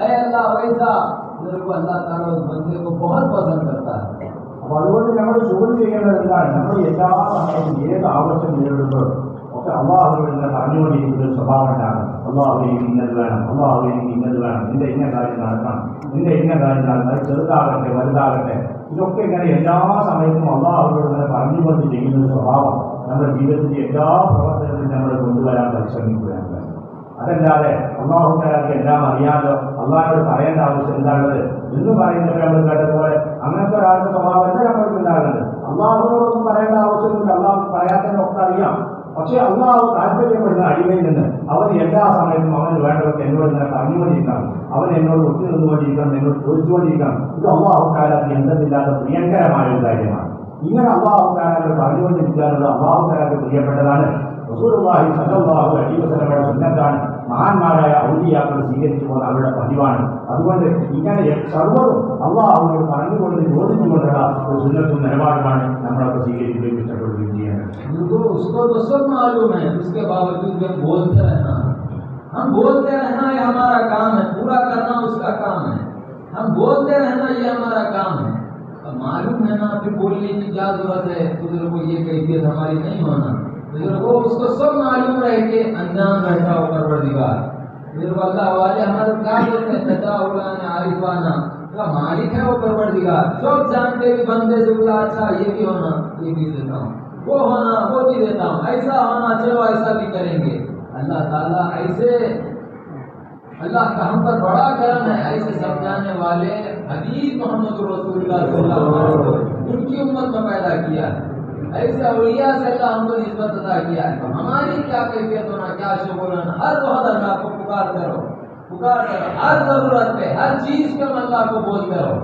अल्लाह वैसा। को अल्लाह ताला उस बंदे को बहुत पसंद करता है। അപ്പോൾ അതുകൊണ്ട് നമ്മൾ ജോലി ചെയ്യേണ്ടത് എന്താണ്? നമ്മൾ എല്ലാ സമയത്തും ഏത് ആവശ്യം നേരിടുമ്പോഴും ഒക്കെ അള്ളാഹുവിൽ നിന്ന് പറഞ്ഞുകൊണ്ടിരിക്കുന്ന ഒരു സ്വഭാവം ഉണ്ടാകും. അള്ളാഹു എനിക്ക് ഇന്നത് വേണം, അള്ളാഹു എനിക്ക് ഇന്നത് വേണം, നിന്റെ ഇന്ന കാര്യം നടക്കണം, നിന്റെ ഇന്ന കാര്യം നടക്കണം. അത് ചെറുതാകട്ടെ വലുതാകട്ടെ, ഇതൊക്കെ ഇങ്ങനെ എല്ലാ സമയത്തും അള്ളാഹുവിൽ നിന്ന് പറഞ്ഞുകൊണ്ട് ചെയ്യുന്ന ഒരു സ്വഭാവം നമ്മുടെ ജീവിതത്തിന്റെ എല്ലാ പ്രവർത്തനത്തിലും നമ്മൾ കൊണ്ടുവരാൻ പരിശ്രമിക്കുകയാണ്. അതല്ലാതെ അള്ളാഹുക്കാർക്ക് എല്ലാം അറിയാമല്ലോ, അള്ളാഹിനോട് പറയേണ്ട ആവശ്യം എന്താണുള്ളത് എന്ന് പറയുന്നവരെ നമ്മൾ കേട്ടതുപോലെ അങ്ങനത്തെ ഒരാളുടെ സ്വഭാവമല്ല നമ്മൾക്ക് ഉണ്ടാകുന്നത്. അള്ളാഹുവിനോടൊന്നും പറയേണ്ട ആവശ്യമൊന്നുമില്ല, അള്ളാഹു പറയാത്തതിനൊക്കെ അറിയാം. പക്ഷേ അള്ളാഹു താല്പര്യപ്പെടുന്ന അടിമയിൽ നിന്ന് അവൻ എല്ലാ സമയത്തും അവന് വേണ്ടതൊക്കെ എന്നോട് ഇങ്ങനെ പറഞ്ഞുകൊണ്ടിരിക്കണം, അവൻ എന്നോട് ഒത്തു നിന്നുകൊണ്ടിരിക്കണം, എന്നോട് ചോദിച്ചുകൊണ്ടിരിക്കണം. ഇത് അള്ളാഹുക്കാർക്ക് എന്തെന്നില്ലാത്ത പ്രിയങ്കരമായ ഒരു കാര്യമാണ്. ഇങ്ങനെ അള്ളാഹുക്കാരോട് പറഞ്ഞുകൊണ്ടിരിക്കുക എന്നുള്ളത് അള്ളാഹുക്കാർക്ക് പ്രിയപ്പെട്ടതാണ്. റസൂലുള്ളാഹി സ്വല്ലല്ലാഹു അലൈഹി വസല്ലമയുടെ സുന്നത്താണ്. മഹാന്മാരായ ഔലിയാക്കൾ സ്വീകരിച്ചു പോകുന്ന അവരുടെ പതിവാണ്. അതുകൊണ്ട് ഇങ്ങനെ സർവ്വതും അള്ളാഹുവിനോട് പറഞ്ഞുകൊണ്ട് ചോദിച്ചുകൊണ്ടുള്ള ഒരു സുന്നത്തും നിലപാടുമാണ് നമ്മളൊക്കെ സ്വീകരിക്കുകയും ഇഷ്ടപ്പെടുകയും ചെയ്യുന്നത്. उसको तो सब मालूम है, उसके बावजूद भी बोलते रहना, हम बोलते रहना ये हमारा काम है, पूरा करना उसका काम है। हम बोलते रहना ये हमारा काम है। अब मालूम है ना, फिर बोलने की क्या जरूरत है? बुजुर्गो, ये कैफियत हमारी नहीं होना। बुजुर्गो, उसको सब मालूम रह के अनजान रहता हो परवरदिगार। बुजुर्गो, अल्लाह वाले हमारे क्या बोलते हैं? तदाउलान आरिफाना, का मालिक है वो परवरदिगार। सब जानते भी बंदे से बोला अच्छा ये भी होना, ये भी देता हूँ, वो होना वो भी देता हूँ, ऐसा होना चलो ऐसा भी करेंगे। अल्लाह ताला ऐसे, अल्लाह का हम पर बड़ा करम है, ऐसे समझाने वाले हबीब मोहम्मद रसूलुल्लाह सल्लल्लाहु अलैहि वसल्लम उनकी उम्मत में पैदा किया है। ऐसे औलिया से अल्लाह हमको निस्बत अता किया है। तो हमारी क्या कैफियत होना, क्या शुगुर होना? हर वक्त अल्लाह को पुकार करो, हर जरूरत पे, हर चीज पे अल्लाह को बोलते रहो।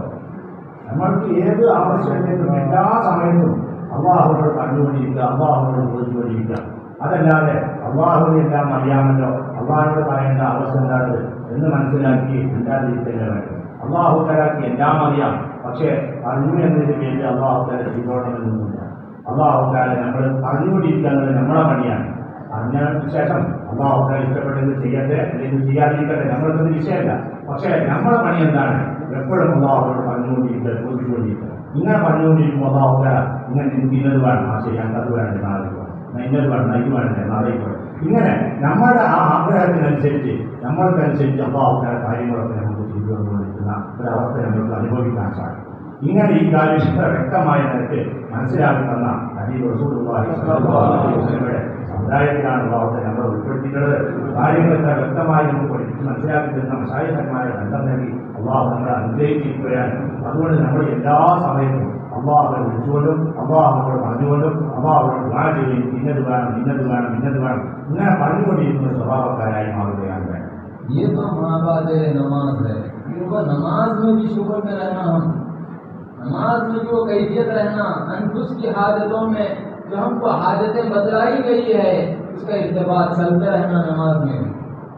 നമ്മൾക്ക് ഏത് ആവശ്യത്തിനും എല്ലാ സമയത്തും അള്ളാഹുവിനോട് പറഞ്ഞുകൊണ്ടിരിക്കുക, അള്ളാഹുവിനോട് ചോദിച്ചുകൊണ്ടിരിക്കുക. അതല്ലാതെ അള്ളാഹുവിനെ എല്ലാം അറിയാമല്ലോ, അള്ളാഹിനോട് പറയേണ്ട ആവശ്യം എന്താണത് എന്ന് മനസ്സിലാക്കി ഉണ്ടാതിരിക്കില്ല വേണം. അള്ളാഹുക്കാരാക്കി എല്ലാം അറിയാം, പക്ഷേ അറിഞ്ഞു എന്നതിന് പേരിൽ അള്ളാഹുക്കാരെ ചെയ്തോണമെന്നൊന്നുമില്ല. അള്ളാഹുക്കാരെ നമ്മൾ പറഞ്ഞുകൊണ്ടിരിക്കുക എന്നത് നമ്മളെ പണിയാണ്. അറിഞ്ഞതിന് ശേഷം അള്ളാഹുക്കാരെ ഇഷ്ടപ്പെട്ടത് ചെയ്യട്ടെ അല്ലെങ്കിൽ ചെയ്യാതിരിക്കട്ടെ, നമ്മൾക്കത് വിഷയമല്ല. പക്ഷേ നമ്മളെ പണി എന്താണ്? എപ്പോഴും അള്ളാഹുവിനോട് പറഞ്ഞുകൊണ്ടിരിക്കുക, ചോദിച്ചുകൊണ്ടിരിക്കുക. ഇങ്ങനെ പറഞ്ഞുകൊണ്ടിരിക്കുമ്പോൾ അള്ളാഹുക്കാര ഇങ്ങനെ എനിക്ക് ഇന്നത് വേണം, ആ ശരി അത് വേണം, നാളെ വേണം, ഇന്നത് വേണം, ഇത് വേണ്ടേ, നാളെ വേണം. ഇങ്ങനെ നമ്മുടെ ആ ആഗ്രഹത്തിനനുസരിച്ച് നമ്മൾക്കനുസരിച്ച് അള്ളാഹുക്കാര കാര്യങ്ങളൊക്കെ നമുക്ക് ചെയ്തു കൊണ്ടുകൊണ്ടിരിക്കുന്ന ഒരവസ്ഥ നമ്മൾക്ക് അനുഭവിക്കാൻ സാധിക്കും. ഇങ്ങനെ ഈ കാര്യം ഇത്ര വ്യക്തമായ നിലയ്ക്ക് മനസ്സിലാക്കി തന്ന ഹബീബ് റസൂലുള്ളാഹി സ്വല്ലല്ലാഹു അലൈഹി വസല്ലമയുടെ സമുദായത്തിലാണ് അള്ളാഹുത്തെ നമ്മൾ ഉൾപ്പെടുത്തിയിട്ടുള്ളത്. കാര്യങ്ങൾ ഇത്ര വ്യക്തമായി നമുക്ക് പഠിപ്പിച്ച് മനസ്സിലാക്കി തരുന്ന മശായിഖന്മാരെ ബന്ധം നൽകി അള്ളാഹു നമ്മളെ അനുഗ്രഹിച്ചിരിക്കുകയാണ്. അതുകൊണ്ട് നമ്മൾ എല്ലാ സമയത്തും അള്ളാഹുവിനെ വിളിച്ചുകൊണ്ടും അള്ളാഹുവിനോട് പറഞ്ഞുകൊണ്ടും അള്ളാഹുവിനോട് ദുആ ചെയ്യും, ഇന്നത് വേണം, ഇന്നത് വേണം, ഇന്നത് വേണം, ഇങ്ങനെ പറഞ്ഞുകൊണ്ടിരിക്കുന്ന സ്വഭാവക്കാരായി മാറുകയാണ് വേണം. ये तो माबाद नमाज है, नमाज में भी शुक्र में रहना, हम नमाज में जो कैफियत रहना, अनफुस की हाजतों में जो हमको हाजतें बतलाई गई है उसका इर्तिबात चलते रहना।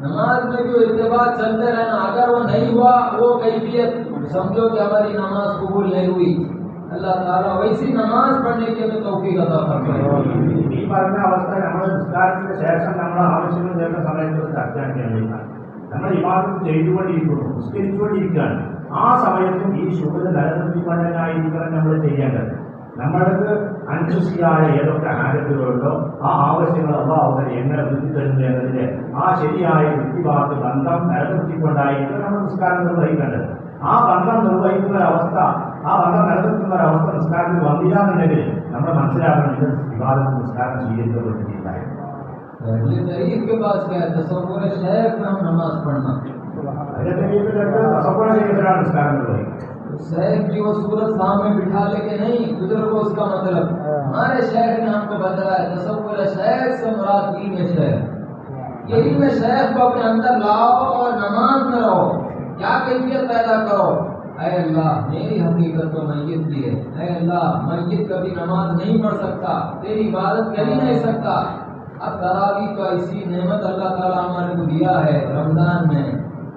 नमाज में जो इर्तिबात चलते रहना, अगर वो नहीं हुआ वो कैफियत समझो कि हमारी नमाज कबूल नहीं हुई। अल्लाह ताला वैसी नमाज पढ़ने की हमें तौफीक अता फरमाए। ഈ പറഞ്ഞ അവസ്ഥ നമ്മൾ നിസ്കാരത്തിന് ശേഷം നമ്മൾ ആവശ്യങ്ങൾ നേടുന്ന സമയത്ത് ചർച്ച ചെയ്യേണ്ടതില്ല. നമ്മൾ ഇബാദത്ത് ചെയ്തുകൊണ്ടിരിക്കുന്നു, നിസ്കരിച്ചുകൊണ്ടിരിക്കുകയാണ്. ആ സമയത്തും ഈ ശുഭത നിലനിർത്തിക്കൊണ്ടായിരിക്കണം നമ്മൾ ചെയ്യേണ്ടത്. നമ്മൾക്ക് അനുസൃതിയായ ഏതൊക്കെ ആരോഗ്യങ്ങളുണ്ടോ ആ ആവശ്യങ്ങൾ അള്ളാഹു എങ്ങനെ വൃത്തിത്തരുന്നു എന്നതിന്റെ ആ ശരിയായ വൃത്തിഭാഗത്ത് ബന്ധം നിലനിർത്തിക്കൊണ്ടായിരിക്കും നമ്മൾ നിസ്കാരം നിർവഹിക്കേണ്ടത്. ആ ബന്ധം നിർവഹിക്കുന്ന ഒരവസ്ഥ, ആ ബന്ധം നിലനിർത്തുന്ന ഒരവസ്ഥ നിസ്കാരത്തിൽ വന്നില്ല എന്നുണ്ടെങ്കിൽ നമ്മൾ മനസ്സിലാക്കണം ഇത് വിവാദത്തിൽ നിസ്കാരം സ്വീകരിക്കപ്പെട്ടിട്ടില്ല. അതിന്റെ തസവ്വുർ ചെയ്തിട്ടാണ് നിസ്കാരം നിർവഹിക്കുന്നത്. शेख जी वो सूरत सामने बिठा लेके नहीं, बुजुर्गों उसका मतलब हमारे शेख ने हमको बताया तसव्वुर शेख से मुराद दीन में शेख। ये दीन में शेख को अपने अंदर लाओ और नमाज में रहो। क्या कैफियत पैदा करो, ऐ अल्लाह मेरी हकीकत तो मैयत की है, ऐ अल्लाह मैयत कभी नमाज नहीं पढ़ सकता, तेरी इबादत कर ही नहीं सकता। अब तरावी का इसी नेमत अल्लाह ताला हमारे को दिया है रमजान में,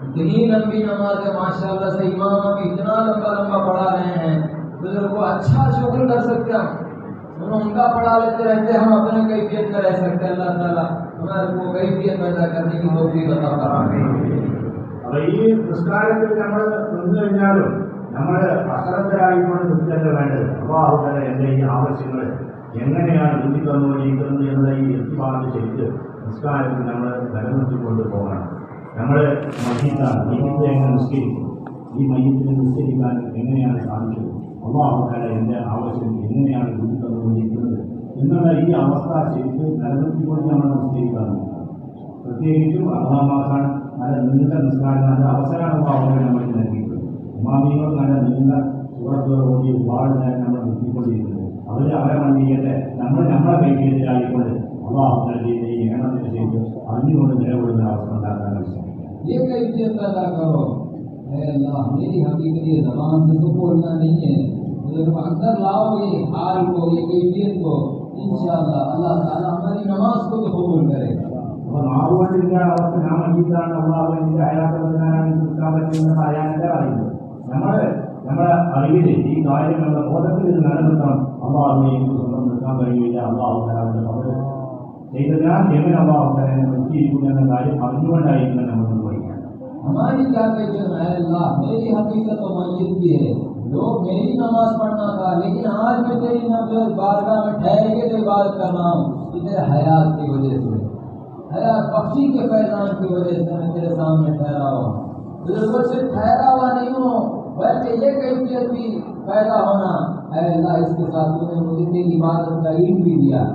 इतनी लंबी नमाज है माशाअल्लाह से, इमाम अभी इतना लंबा लंबा पढ़ा रहे हैं, बुजुर्ग को अच्छा शुक्र कर सकते हैं हम, उनका पढ़ा लेते रहते हम अपने कैफियत में रह सकते हैं। अल्लाह ताला हमारे को कैफियत पैदा करने की तौफीक अता फरमाए। അപ്പോൾ ഈ നിസ്കാരത്തിൽ നമ്മൾ നിന്ന് കഴിഞ്ഞാലും നമ്മൾ അശ്രദ്ധരായിക്കൊണ്ട് നിൽക്കല്ല വേണ്ടത്. അല്ലാഹു തആല എൻ്റെ ഈ ആവശ്യങ്ങൾ എങ്ങനെയാണ് മുന്നിൽ തന്നുകൊണ്ടിരിക്കുന്നത് എന്നുള്ള ഈ എത്തിപ്പാട് ശരിക്ക് നിസ്കാരത്തിൽ നമ്മൾ നിലനിർത്തിക്കൊണ്ട് പോകണം. നമ്മൾ മയ്യിത്താണ്, മയ്യിത്ത് എങ്ങനെ നിസ്കരിക്കും, ഈ മയ്യിത്തിനെ നിസ്കരിക്കാൻ എങ്ങനെയാണ് സാധിച്ചത്, അല്ലാഹു തആല എൻ്റെ ആവശ്യം എങ്ങനെയാണ് മുന്നിൽ തന്നുകൊണ്ടിരിക്കുന്നത് എന്നുള്ള ഈ അവസ്ഥ ശരിക്ക് നിലനിർത്തിക്കൊണ്ട് നമ്മൾ നിസ്കരിക്കാറുണ്ട്. പ്രത്യേകിച്ചും റമദാൻ മാസമാണ്, നല്ല നീണ്ട നിസ്കാരം, നല്ല അവസരമാണ് അവരെ നമ്മൾക്ക് നൽകിയിട്ടുള്ളത്. ഇമാമികൾ നല്ല നീണ്ട സൂറത്തുകൾ ഓടി ഒരുപാട് നേരം നമ്മൾ നിർത്തിക്കൊണ്ടിരിക്കുന്നത്. അവരെ മണ്ണിക്കട്ടെ, നമ്മൾ നമ്മളെ കൈകേറ്റിലായിക്കൊണ്ട് അള്ളാഹു നൽകിയ ഈ എണ്ണത്തിന് ശേഷം അറിഞ്ഞുകൊണ്ട് നിലകൊള്ളുന്ന അവസ്ഥ ഉണ്ടാക്കാൻ ശ്രമിക്കാം. ये कैफियत पैदा करो, ऐ अल्लाह मेरी हकीकत ये ज़बान से तो बोलना नहीं है, जब अंदर लाओ ये हाल को, ये कैफियत को, इंशाअल्लाह अल्लाह ताला हमारी नमाज को भी कबूल करेगा. അപ്പോൾ നാവുകൊണ്ടിൻ്റെ അവസ്ഥ ഞാൻ മയ്യിത്താണ്, അള്ളാഹു എൻ്റെ അയാളത്തിനാണ് നിൽക്കാൻ പറ്റുമെന്ന് പറയാനല്ല അറിയുന്നത്. നമ്മുടെ അറിവിൽ ഈ കാര്യങ്ങളുടെ ബോധത്തിൽ ഇത് നിലനിർത്തണം. അള്ളാഹു എനിക്ക് സ്വന്തം നിൽക്കാൻ കഴിയില്ല, അള്ളാഹു തരാവുന്ന അവർ ചെയ്തതിനാൽ എങ്ങനെ അള്ളാഹു തരാൻ നിർത്തിയിരിക്കുന്നു എന്ന കാര്യം അറിഞ്ഞുകൊണ്ടായിരിക്കും നമ്മൾ നിർവഹിക്കാൻ. हमारी क्या कैफियत है, अल्लाह मेरी हकीकत तो मस्जिद की है, लोग मेरी नमाज पढ़ना था लेकिन आज मैं तेरी बारगाह में ठहर के तो इबादत कर रहा हूँ, तेरे हयात की वजह से, हयात बख्शी के फैजान की वजह से मैं तेरे सामने ठहरा हुआ हूँ। बुजुर्गों से ठहरा हुआ नहीं हूँ, बल्कि ये कैफियत भी पैदा होना, ऐ अल्लाह इसके साथ तूने मुझे तेरी इबादत का इल्म भी दिया है,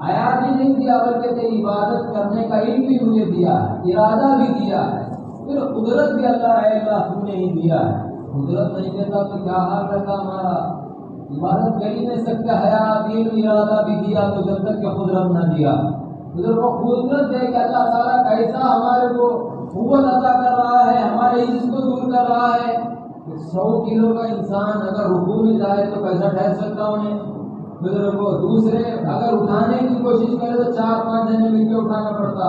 हयात ही नहीं दिया बल्कि तेरी इबादत करने का इल्म भी मुझे दिया है, इरादा भी दिया है, फिर कुदरत भी अल्लाह है, अल्लाह तूने ही दिया है। कुदरत नहीं देता तो क्या हाल रहता हमारा, इबादत कर ही नहीं सकते, हयात इल्म इरादा भी दिया तो जब तक कि कुदरत न दिया। बुजुर्गों को कुदरत दे कि अल्लाह ताला कैसा हमारे को कुव्वत अता कर रहा है, हमारे इज्जत को दूर कर रहा है। 100 किलो का इंसान अगर रुकू में जाए तो कैसा ठहर सकता उन्हें। बुजुर्गों दूसरे अगर उठाने की कोशिश करे तो 4-5 जने मिलकर उठाना पड़ता,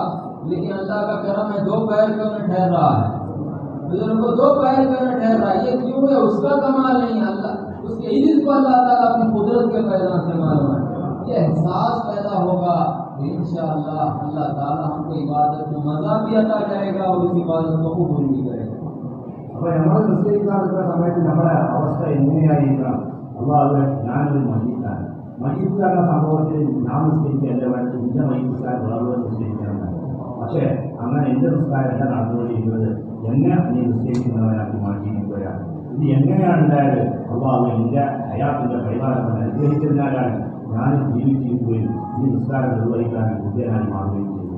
लेकिन अल्लाह का करम है 2 पैर पे उन्हें ठहर रहा है। बुजुर्गों 2 पैर पे उन्हें ठहर रहा है, ये क्यों है? उसका कमाल नहीं, अल्लाह उसके इज्जत को अल्लाह ताला अपनी कुदरत के पैदा से मालूम है। ये एहसास पैदा होगा इंशाअल्लाह अल्लाह ताला हमको इबादत में मजा भी अता करेगा और उस इबादत को कबूल भी करेगा. അപ്പോൾ നമ്മൾ നിസ്കരിക്കാനുള്ള സമയത്ത് നമ്മുടെ അവസ്ഥ എങ്ങനെയായിരിക്കണം? അള്ളാഹു ഞാനൊരു മയ്യിത്താണ്, മയ്യിത്ത് എന്ന സംഭവത്തിൽ ഞാൻ നിസ്കരിക്കുകയല്ല വേണ്ടത്, എൻ്റെ മയ്യിത്താൻ വേറെ നിസ്കരിക്കാനാണ്. പക്ഷേ അങ്ങനെ എൻ്റെ നിസ്കാരം എല്ലാം നടന്നുകൊണ്ടിരിക്കുന്നത് എന്നെ നീ നിസ്കരിക്കുന്നവനാക്കി മാറ്റിയിരിക്കുകയാണ്. ഇത് എങ്ങനെയാണ് ഉണ്ടായത്? അള്ളാഹു എൻ്റെ ഹയാത്തിൻ്റെ പരിപാലനം അനുഗ്രഹിച്ചതിനാലാണ് ഞാൻ ജീവിച്ചിരിക്കുകയും ഈ നിസ്കാരം നിർവഹിക്കാൻ ബുദ്ധിയനായി മാറുകയും ചെയ്തു.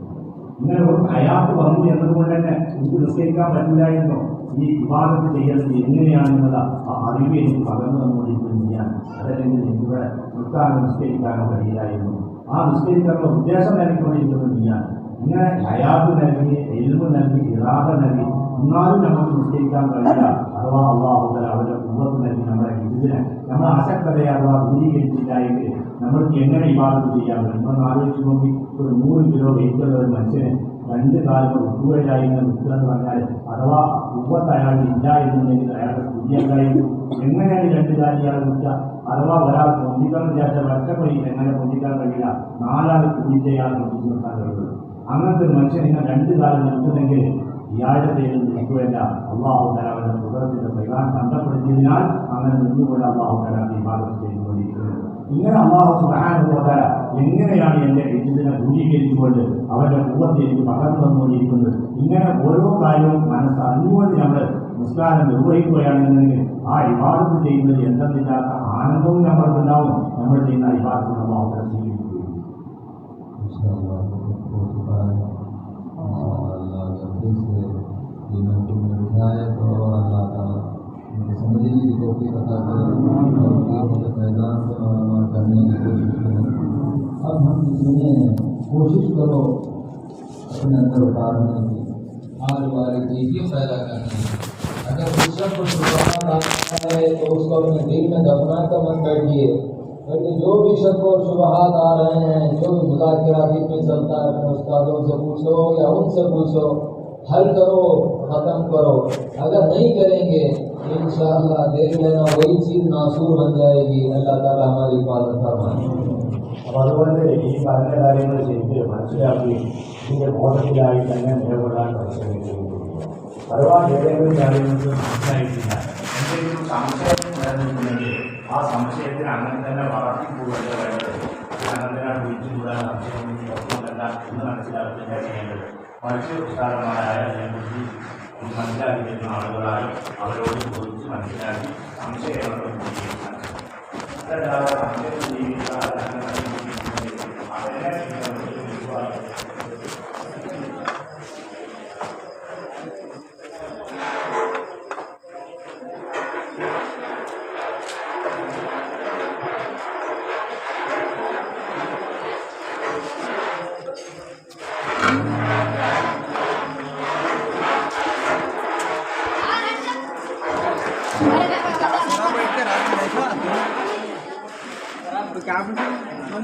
ഇങ്ങനെ ഒരു ഹയാത്ത് വന്നു എന്നതുകൊണ്ട് തന്നെ എനിക്ക് നിസ്കരിക്കാൻ പറ്റില്ലായിരുന്നു. ഈ വിവാദത്ത് ചെയ്യുന്നത് എങ്ങനെയാണെന്നുള്ള ആ അറിവ് എനിക്ക് പകർന്നു തന്നുകൊണ്ടിരിക്കുന്നു ഞാൻ. അതല്ലെങ്കിൽ എനിക്കിവിടെ നിൽക്കാനോ നിസ്കരിക്കാനോ കഴിയില്ലായിരുന്നു. ആ നിസ്കരിക്കാനുള്ള ഉദ്ദേശം നൽകിക്കൊണ്ടിരിക്കുന്നത് ഞാൻ. ഇങ്ങനെ ഹയാത്ത് നൽകി, എൽമ് നൽകി, ഇറാദ നൽകി, എന്നാലും നമുക്ക് നിസ്കരിക്കാൻ കഴിയില്ല. അഥവാ അള്ളാഹു തആല അവരുടെ കുവ്വത്ത് നൽകി നമ്മളെ ഇതിനെ നമ്മളെ അശക്തതയെ അഥവാ ദൂരീകരിച്ചില്ലായെങ്കിൽ നമ്മൾക്ക് എങ്ങനെ ഇബാദത്ത് ചെയ്യാൻ കഴിയും? നമ്മൾ ആലോചിച്ച് നോക്കി, ഒരു 100 കിലോ വെയിറ്റുള്ള ഒരു മനുഷ്യനെ രണ്ട് കാലം റുക്കുവയിലായി നിൽക്കുക എന്ന് പറഞ്ഞാൽ അഥവാ ഉവ്വത്ത് അയാൾ ഇല്ല എന്നുണ്ടെങ്കിൽ അയാളുടെ സ്ഥിതി എന്തായിരുന്നു? എങ്ങനെയാണ് രണ്ട് കാലം ഇയാൾ നിൽക്കുക? അഥവാ ഒരാൾ പൊന്തിക്കാൻ വിചാരിച്ച ഒറ്റപ്പടി എങ്ങനെ പൊന്തിക്കാൻ കഴിയില്ല, നാലാൾ കൂടിയിട്ടയാൾ പൊന്തിച്ചു നിർത്താൻ കഴിയുള്ളൂ. അങ്ങനത്തെ ഒരു മനുഷ്യൻ ഇങ്ങനെ രണ്ട് കാലം നിൽക്കുന്നെങ്കിൽ ഇയാളുടെ പേരിൽ നിൽക്കുകയല്ല, അള്ളാഹു തആല അവരുടെ കുദറത്തിന്റെ പ്രകാരം ബന്ധപ്പെടുത്തിയതിനാൽ അങ്ങനെ നിന്നുകൊണ്ട് അള്ളാഹു തആല ഇബാദത്ത് ചെയ്തുകൊണ്ടിരിക്കുന്നത്. ഇങ്ങനെ അള്ളാഹു സുബ്ഹാനഹു വ തആല എങ്ങനെയാണ് എൻ്റെ ഇതിനെ ദൂരീകരിച്ചുകൊണ്ട് അവരുടെ കൂവത്തെ എനിക്ക് പകർന്നു തന്നുകൊണ്ടിരിക്കുന്നത്? ഇങ്ങനെ ഓരോ കാര്യവും മനസ്സറിഞ്ഞുകൊണ്ട് നമ്മൾ നിസ്കാരം നിർവഹിക്കുകയാണെന്നുണ്ടെങ്കിൽ ആ ഇബാദത്ത് ചെയ്യുന്നത് എന്തെന്നില്ലാത്ത ആനന്ദവും നമ്മൾക്കുണ്ടാവും. നമ്മൾ ചെയ്യുന്ന ഇബാദത്ത് അള്ളാഹു തആല സ്വീകരിക്കുകയും समझने की तौफीक अता करने की कोशिश करें। अब हम इसमें कोशिश करो अपने अंदर उतारने की, आज वाले चीज़ें पैदा करने की। अगर दूसरा को शुरुआत आता है तो उसको अपने दिल में दफना कर मत बैठिए, बल्कि जो भी शक और शुबहात आ रहे हैं, जो भी मुज़ाकिरा में चलता है, अपने उस्तादों से पूछो या उनसे पूछो, हल करो, ख़त्म करो। अगर नहीं करेंगे इंशाअल्लाह देख लेना वही चीज़ नासूर बन जाएगी। अल्लाह ताला हमारी हिफाजत फरमाए। അപ്പോൾ അതുകൊണ്ട് ഈ പറഞ്ഞ കാര്യങ്ങൾ ശരിക്ക് മനസ്സിലാക്കി ഇതിൻ്റെ ബോധത്തിലായി തന്നെ നിലകൊള്ളാൻ പരിശ്രമിക്കുന്നു. അഥവാ ഏതെങ്കിലും കാര്യങ്ങൾക്ക് മനസ്സിലായിട്ടില്ല, എന്തെങ്കിലും സംശയം നിലനിൽക്കുന്നെങ്കിൽ ആ സംശയത്തിന് അങ്ങനെ തന്നെ വളർത്തിപ്പോകേണ്ട വേണ്ടത്. അങ്ങനെയാണ് വിളിച്ചുകൂടാൻ സംശയമല്ല എന്ന് മനസ്സിലാക്കുക ചെയ്യേണ്ടത്. മറിച്ച് വിശാലമായ അതിനെക്കുറിച്ച് മനസ്സിലാക്കി തരുന്ന ആളുകളായി അവരോട് ചോദിച്ച് മനസ്സിലാക്കി സംശയങ്ങളൊക്കെ അതല്ലാതെ സംശയം ജീവിക്കാൻ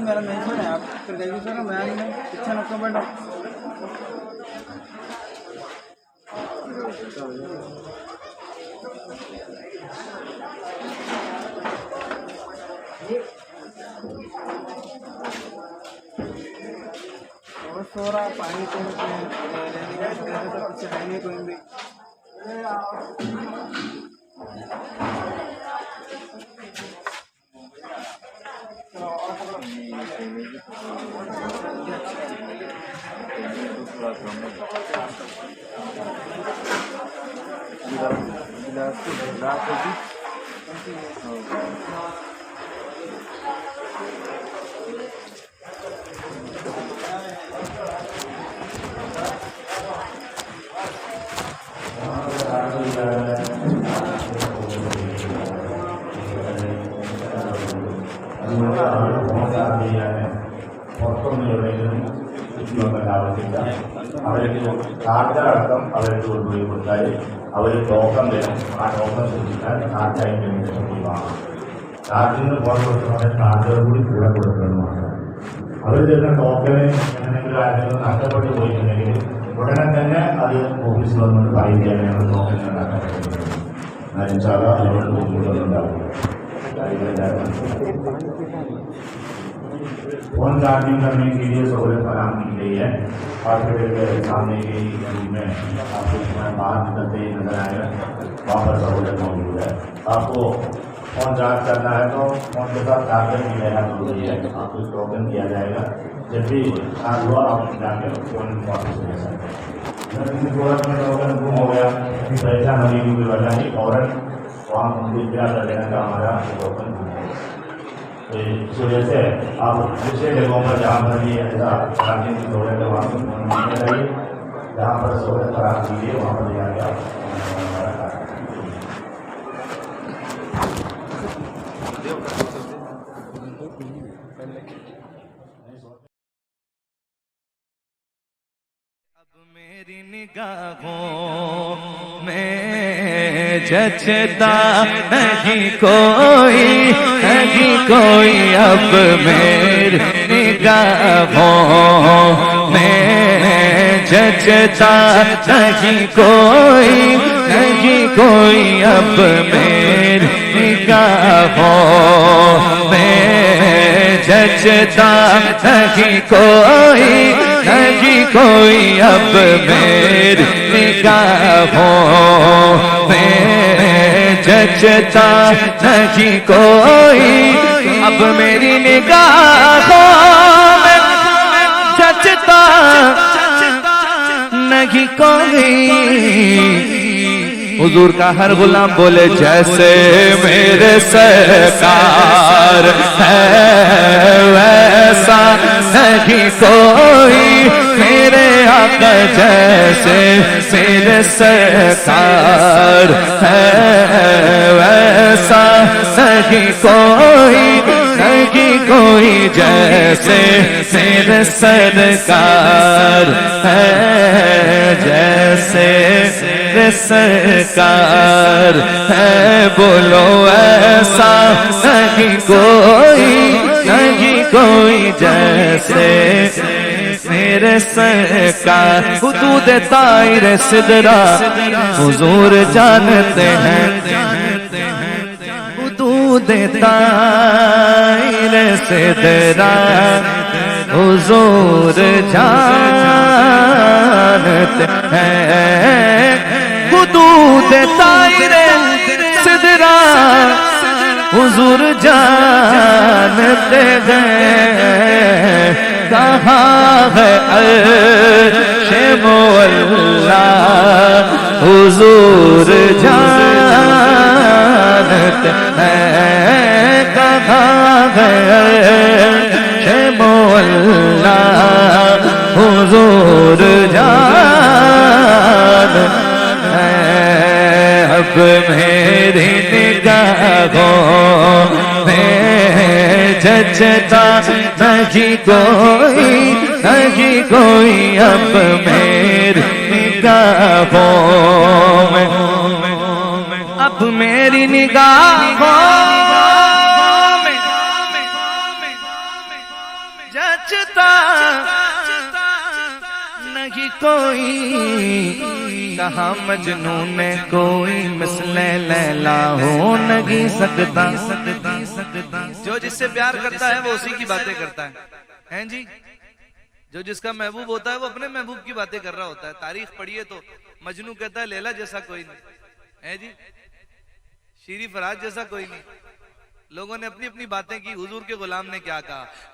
मेरा मेंशन है आप फिर देखिए सर मैं अच्छा नुकसान बैठा और सो रहा पानी तो पीछे है नहीं कोई भी അവർക്ക് ചാർജറടക്കം അവർക്ക് കൊണ്ടുപോയി കൊടുത്താൽ അവർ ടോക്കൺ തരും. ആ ടോക്കൺ സൂക്ഷിച്ചാൽ ചാർജായി വാങ്ങാം. ചാർജിന് ഫോൺ കൊടുക്കുന്നത് ചാർജർ കൂടി കൂടെ കൊടുക്കണം മാത്രമാണ്. അവർ തരുന്ന ടോക്കന് എന്തെങ്കിലും ആരെങ്കിലും നഷ്ടപ്പെട്ടു പോയിട്ടുണ്ടെങ്കിൽ ഉടനെ തന്നെ അത് ഓഫീസിൽ വന്നുകൊണ്ട് പറയുകയാണ് ഞങ്ങൾ ടോക്കൺ ഉണ്ടാക്കാൻ പറ്റുന്നത്. ഇൻഷാ അല്ലാഹ് അവർക്ക് ബുദ്ധിമുട്ടൊന്നുണ്ടാവില്ല. फोन चार्जिंग करने के लिए सहूलत फराम की गई है। हॉस्पिटल के सामने की में आपको बाहर निकलते ही नजर आएगा, वहाँ पर सहूलत मौजूद है। आपको फोन चार्ज करना है तो फोन के साथ चार्जर भी रहना जरूरी है। आपको टोकन दिया जाएगा, जब भी चार्ज हुआ आप जाकर फोन वापस ले सकते हैं। अगर किसी सूरत में टोकन गुम हो गया, परेशान होने की कोई वजह नहीं, फौरन वहाँ उनको इत्तला कर देना का हमारा टोकन गुम हो गया। तो इस वजह से आप दूसरे जगहों पर जहाँ पर भी ऐसा चार्जिंग की सहूलत है वहाँ पर फोन चाहिए, जहाँ पर सहूलत खराब कीजिए वहाँ पर जाकर आप मेरी निगाहों में जचता नहीं कोई अब मेरी निगाहों में जचता नहीं कोई अब मेरी निगाहों में जचता नहीं कोई अब मेरी निगाहों में जचता नहीं कोई अब मेरी निगाहों में जचता नहीं कोई। हुजूर का हर गुलाम बोले जैसे मेरे सरकार है वैसा नहीं कोई मेरे आका जैसे मेरे सरकार है वैसा नहीं कोई जैसे मेरे सरकार है जैसे मेरे सरकार है बोलो ऐसा नहीं कोई जैसे मेरे सरकार। हुदूद ताइरे सिदरा हुजूर जानते हैं हुदूद ताइरे सिदरा हुजूर जानते हैं हुदूद ताइरे सिदरा हुजूर जानते हैं कहाँ है अर्शे मौला हुजूर जानते हैं कहाँ है अर्शे मौला हुजूर जानते हैं। अब मेरी निगाहों में जचता नहीं कोई अब मेरी निगाहों में अब मेरी निगाहों में जचता नहीं कोई कहा मजनू ने कोई मिसले लैला हो नहीं सकता। जो जिससे प्यार करता है वो उसी की बातें करता है जी। जो जिसका महबूब होता है वो अपने महबूब की बातें कर रहा होता है। तारीख पढ़िए तो मजनू कहता है लैला जैसा कोई नहीं है जी, शीरी फराज जैसा कोई नहीं। लोगों ने अपनी अपनी बातें की। हुजूर के गुलाम ने क्या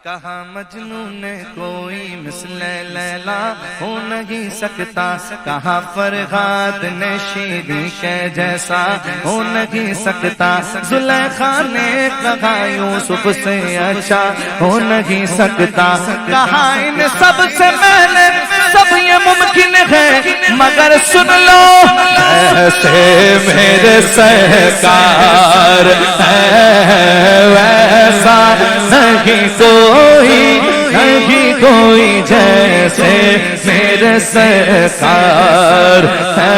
कहा मजनू ने कोई मिसले लैला हो नहीं सकता, कहा फरहाद ने शीरी के जैसा हो नहीं सकता, जुलेखा ने कहा यूसुफ से अच्छा हो नहीं सकता, कहा इन सब से मैंने सब ये मुमकिन है मगर सुन लो ऐसे मेरे सरकार है वैसा नहीं कोई जैसे मेरे सरकार है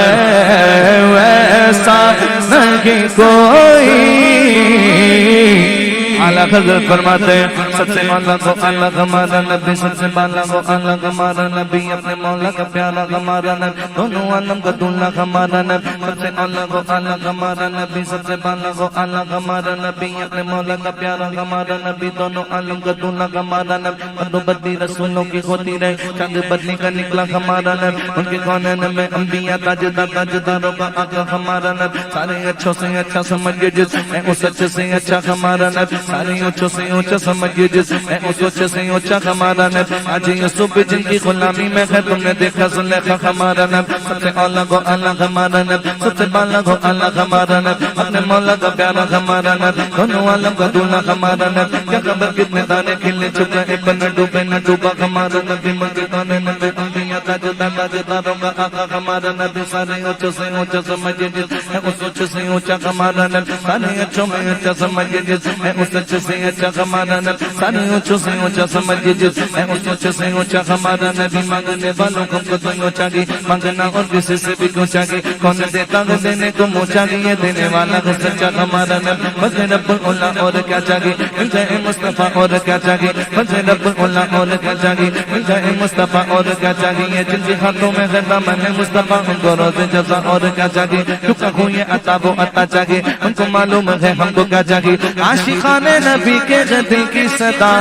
वैसा नहीं कोई। आला हज़रत फरमाते हैं सबसे मौला को अल्लाह हमारा नबी, सबसे बाला को अल्लाह हमारा नबी, अपने मौला का प्यारा हमारा नबी, दोनों आलम का दूल्हा हमारा नबी। सबसे अल्लाह को अल्लाह हमारा नबी, सबसे बाला को अल्लाह हमारा नबी, अपने मौला का प्यारा हमारा नबी, दोनों आलम का दूल्हा हमारा नबी। बदो बदली रसूलों की होती रहे, चंद बदली का निकला हमारा नबी, उनके कौने में अंबिया ताजदारों का आका हमारा नबी। सारे अच्छों से अच्छा समझिए जिसमें उस अच्छे से अच्छा हमारा नबी, सारे ऊंचों से ऊंचा समझिए जिसमें उस ऊंचे से ऊंचा हमारा नबी। आज यूसुफ जिनकी गुलामी में है तुमने देखा जुलेखा हमारा नबी, सबसे आला को अल्लाह हमारा नबी, सबसे बाला को अल्लाह हमारा नबी, अपने मौला का प्यारा हमारा नबी, दोनों आलम का दूल्हा हमारा नबी। क्या खबर कितने तारे खिले चुके एक न डूबे न डूबा हमारा नबी, मगर ताने नबी अंबिया ताजदारों का आका हमारा नबी। सारे ऊंचों से ऊंचा समझिए जिसमें उस ऊंचे से ऊंचा हमारा नबी, सारे अच्छों में अच्छा समझिए जिसमें उस अच्छे से अच्छा हमारा नबी। सारे ऊंचों से ऊंचा समझ जिसमें ऊंचे से ऊंचा हमारा नबी मांगने वालों को तो ऊंचा की मांगना और किसी से भी ऊंचा की कौन देता है देने को ऊंचा की ये देने वाला है सच्चा हमारा नबी मज़े रब्बुल उला और क्या चाहिए मिल जाए मुस्तफा और क्या चाहिए मज़े रब्बुल उला और क्या चाहिए मिल जाए मुस्तफा और क्या चाहिए जिनके हाथों में है दामन मुस्तफा उनको रोज़े जज़ा और क्या चाहिए क्योंकि हो ये अता वो अता चाहिए उनको मालूम है हमको क्या चाहिए आशिकाने नबी के दिल की सदा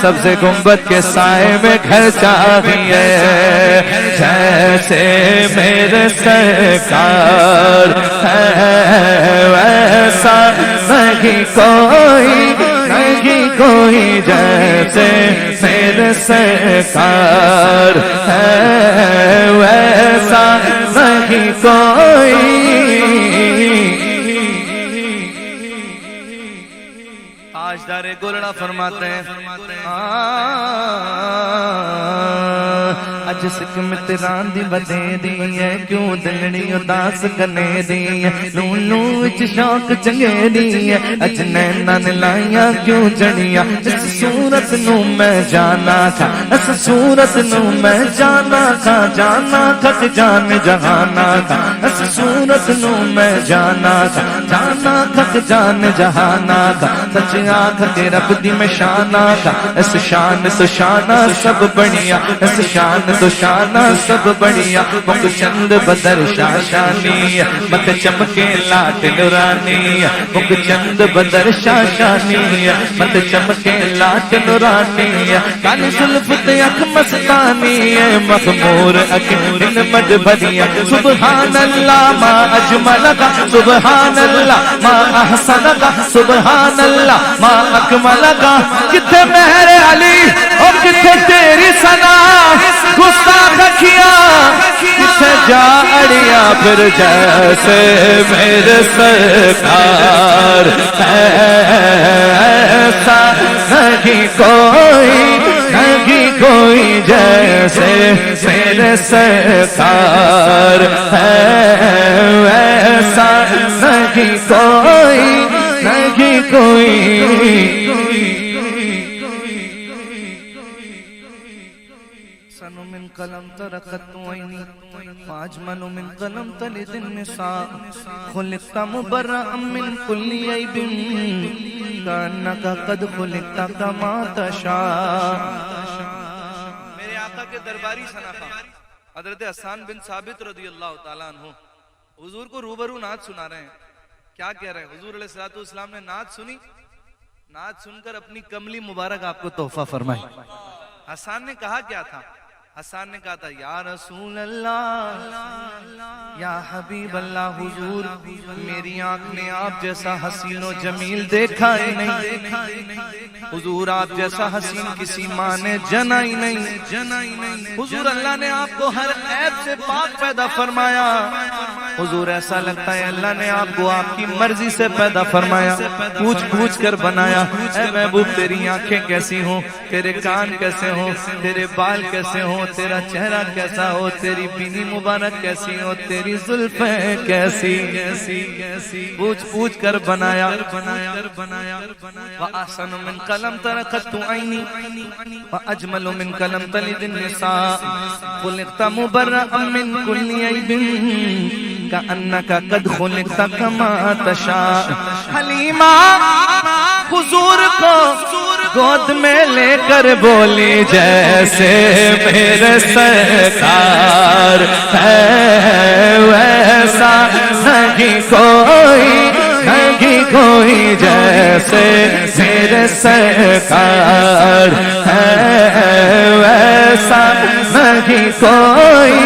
सबसे गुंबद के साए में घर चाहिए जैसे मेरे सरकार है वैसा नहीं कोई जैसे मेरे सरकार है वैसा नहीं कोई ताजदारे गोलड़ा फरमाते हैं अज सिकम तिरां दी बदे दी है क्यों दिलड़ी उदास कने दी है लूलू विच शौक चंगे दी है अज नैना ने लाइया क्यों जड़िया इस सूरत नू मैं जाना था इस सूरत नू मैं जाना था थक जान जहाना था इस सूरत नू मैं जाना था थक जान जहाना था सच आँख के रब दी में शाना था इस शान तो शाना सब बढ़िया इस शान तो शाना सब बढ़िया मुख चंद बदर शाशानी मत चमके लाट नुरानी मुख चंद बदर शाशानी मत चमके लाट नुरानी काली सुल्फत अख मस्तानी मखमूर अखिल मद भरिया सुबहान अल्लाह मा अजमल का सुबहान अल्लाह मा अहसन का सुबहान अल्लाह मा अकमल का किथे मेहर अली और किथे तेरी सना गुस्ताख रखिया किथे जा अड़िया फिर जैसे मेरे सरकार ऐसा नहीं कोई जैसे मेरे सरकार ऐसा नहीं कोई मिन कलम तरकत ऐनी फाजमनु मिन कलम तलिदिन निसा खुलिक़्ता मुबर्रअम मिन कुल्ली ऐबिन कान्नका क़द खुलिक़्ता कमा तशा। मेरे आका के दरबारी सनाफा हज़रत हसन बिन साबित रज़ियल्लाहु ताला अन्हु हुजूर को रूबरू नात सुना रहे हैं। क्या कह रहे हैं? हुजूर अलैहिस्सलातु वस्सलाम ने नात सुनी, नात सुनकर अपनी कमली मुबारक आपको तोहफा फरमाई। हसन ने कहा क्या था? हसन ने कहा था या रसूल अल्लाह या हबीब अल्लाह, हुजूर मेरी आंख ने आप जैसा हसीनो जमील देखा ही नहीं, हुजूर आप जैसा हसीन किसी माँ ने जना ही नहीं। हुजूर अल्लाह ने आपको हर ऐब से पाक पैदा फरमाया। हुजूर ऐसा लगता है अल्लाह ने आपको आपकी मर्जी से पैदा फरमाया, पूछ पूछ कर बनाया। ऐ महबूब तेरी आंखें कैसी हो, तेरे कान कैसे हो, तेरे बाल कैसे हो, तेरा चेहरा कैसा हो, तेरी बीनी मुबारक कैसी हो, तेरी जुल्फें कैसी पूछ पूछ कर बनाया। व अहसनु मिन कलम तरक़तु ऐनी व अजमलु मिन कलम तलिदिन निसा खुलिक़्ता मुबर्रअम मिन कुल्ली ऐबिन कअन्नका क़द खुलिक़्ता कमा तशा। हलीमा हुजूर को गोद में लेकर बोली जैसे मेरे सरकार है वैसा नहीं कोई जैसे मेरे सरकार है वैसा नहीं कोई।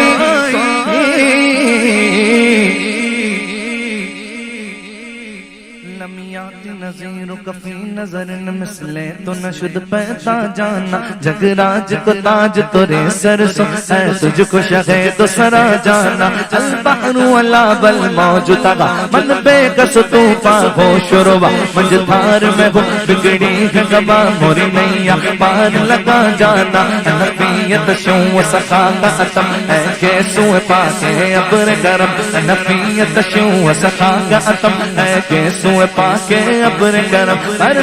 नज़ीर कफी नजर मिसले तो नशुद पैता जाना, जगराज को ताज तोरे सरसों है तुझको शगे तो सरा जाना। अलबहरु अला बल मौजूदा मन बेकस तू पागो शुरुआ मंझधार में हो बिगड़ी है गबा मोरी नैया पार लगा जाना। नफियत शूं सखा का अतम है कैसू पाके अब्र गरम, नफियत शूं सखा का अतम है कैसू पाके अब्र गरम। हर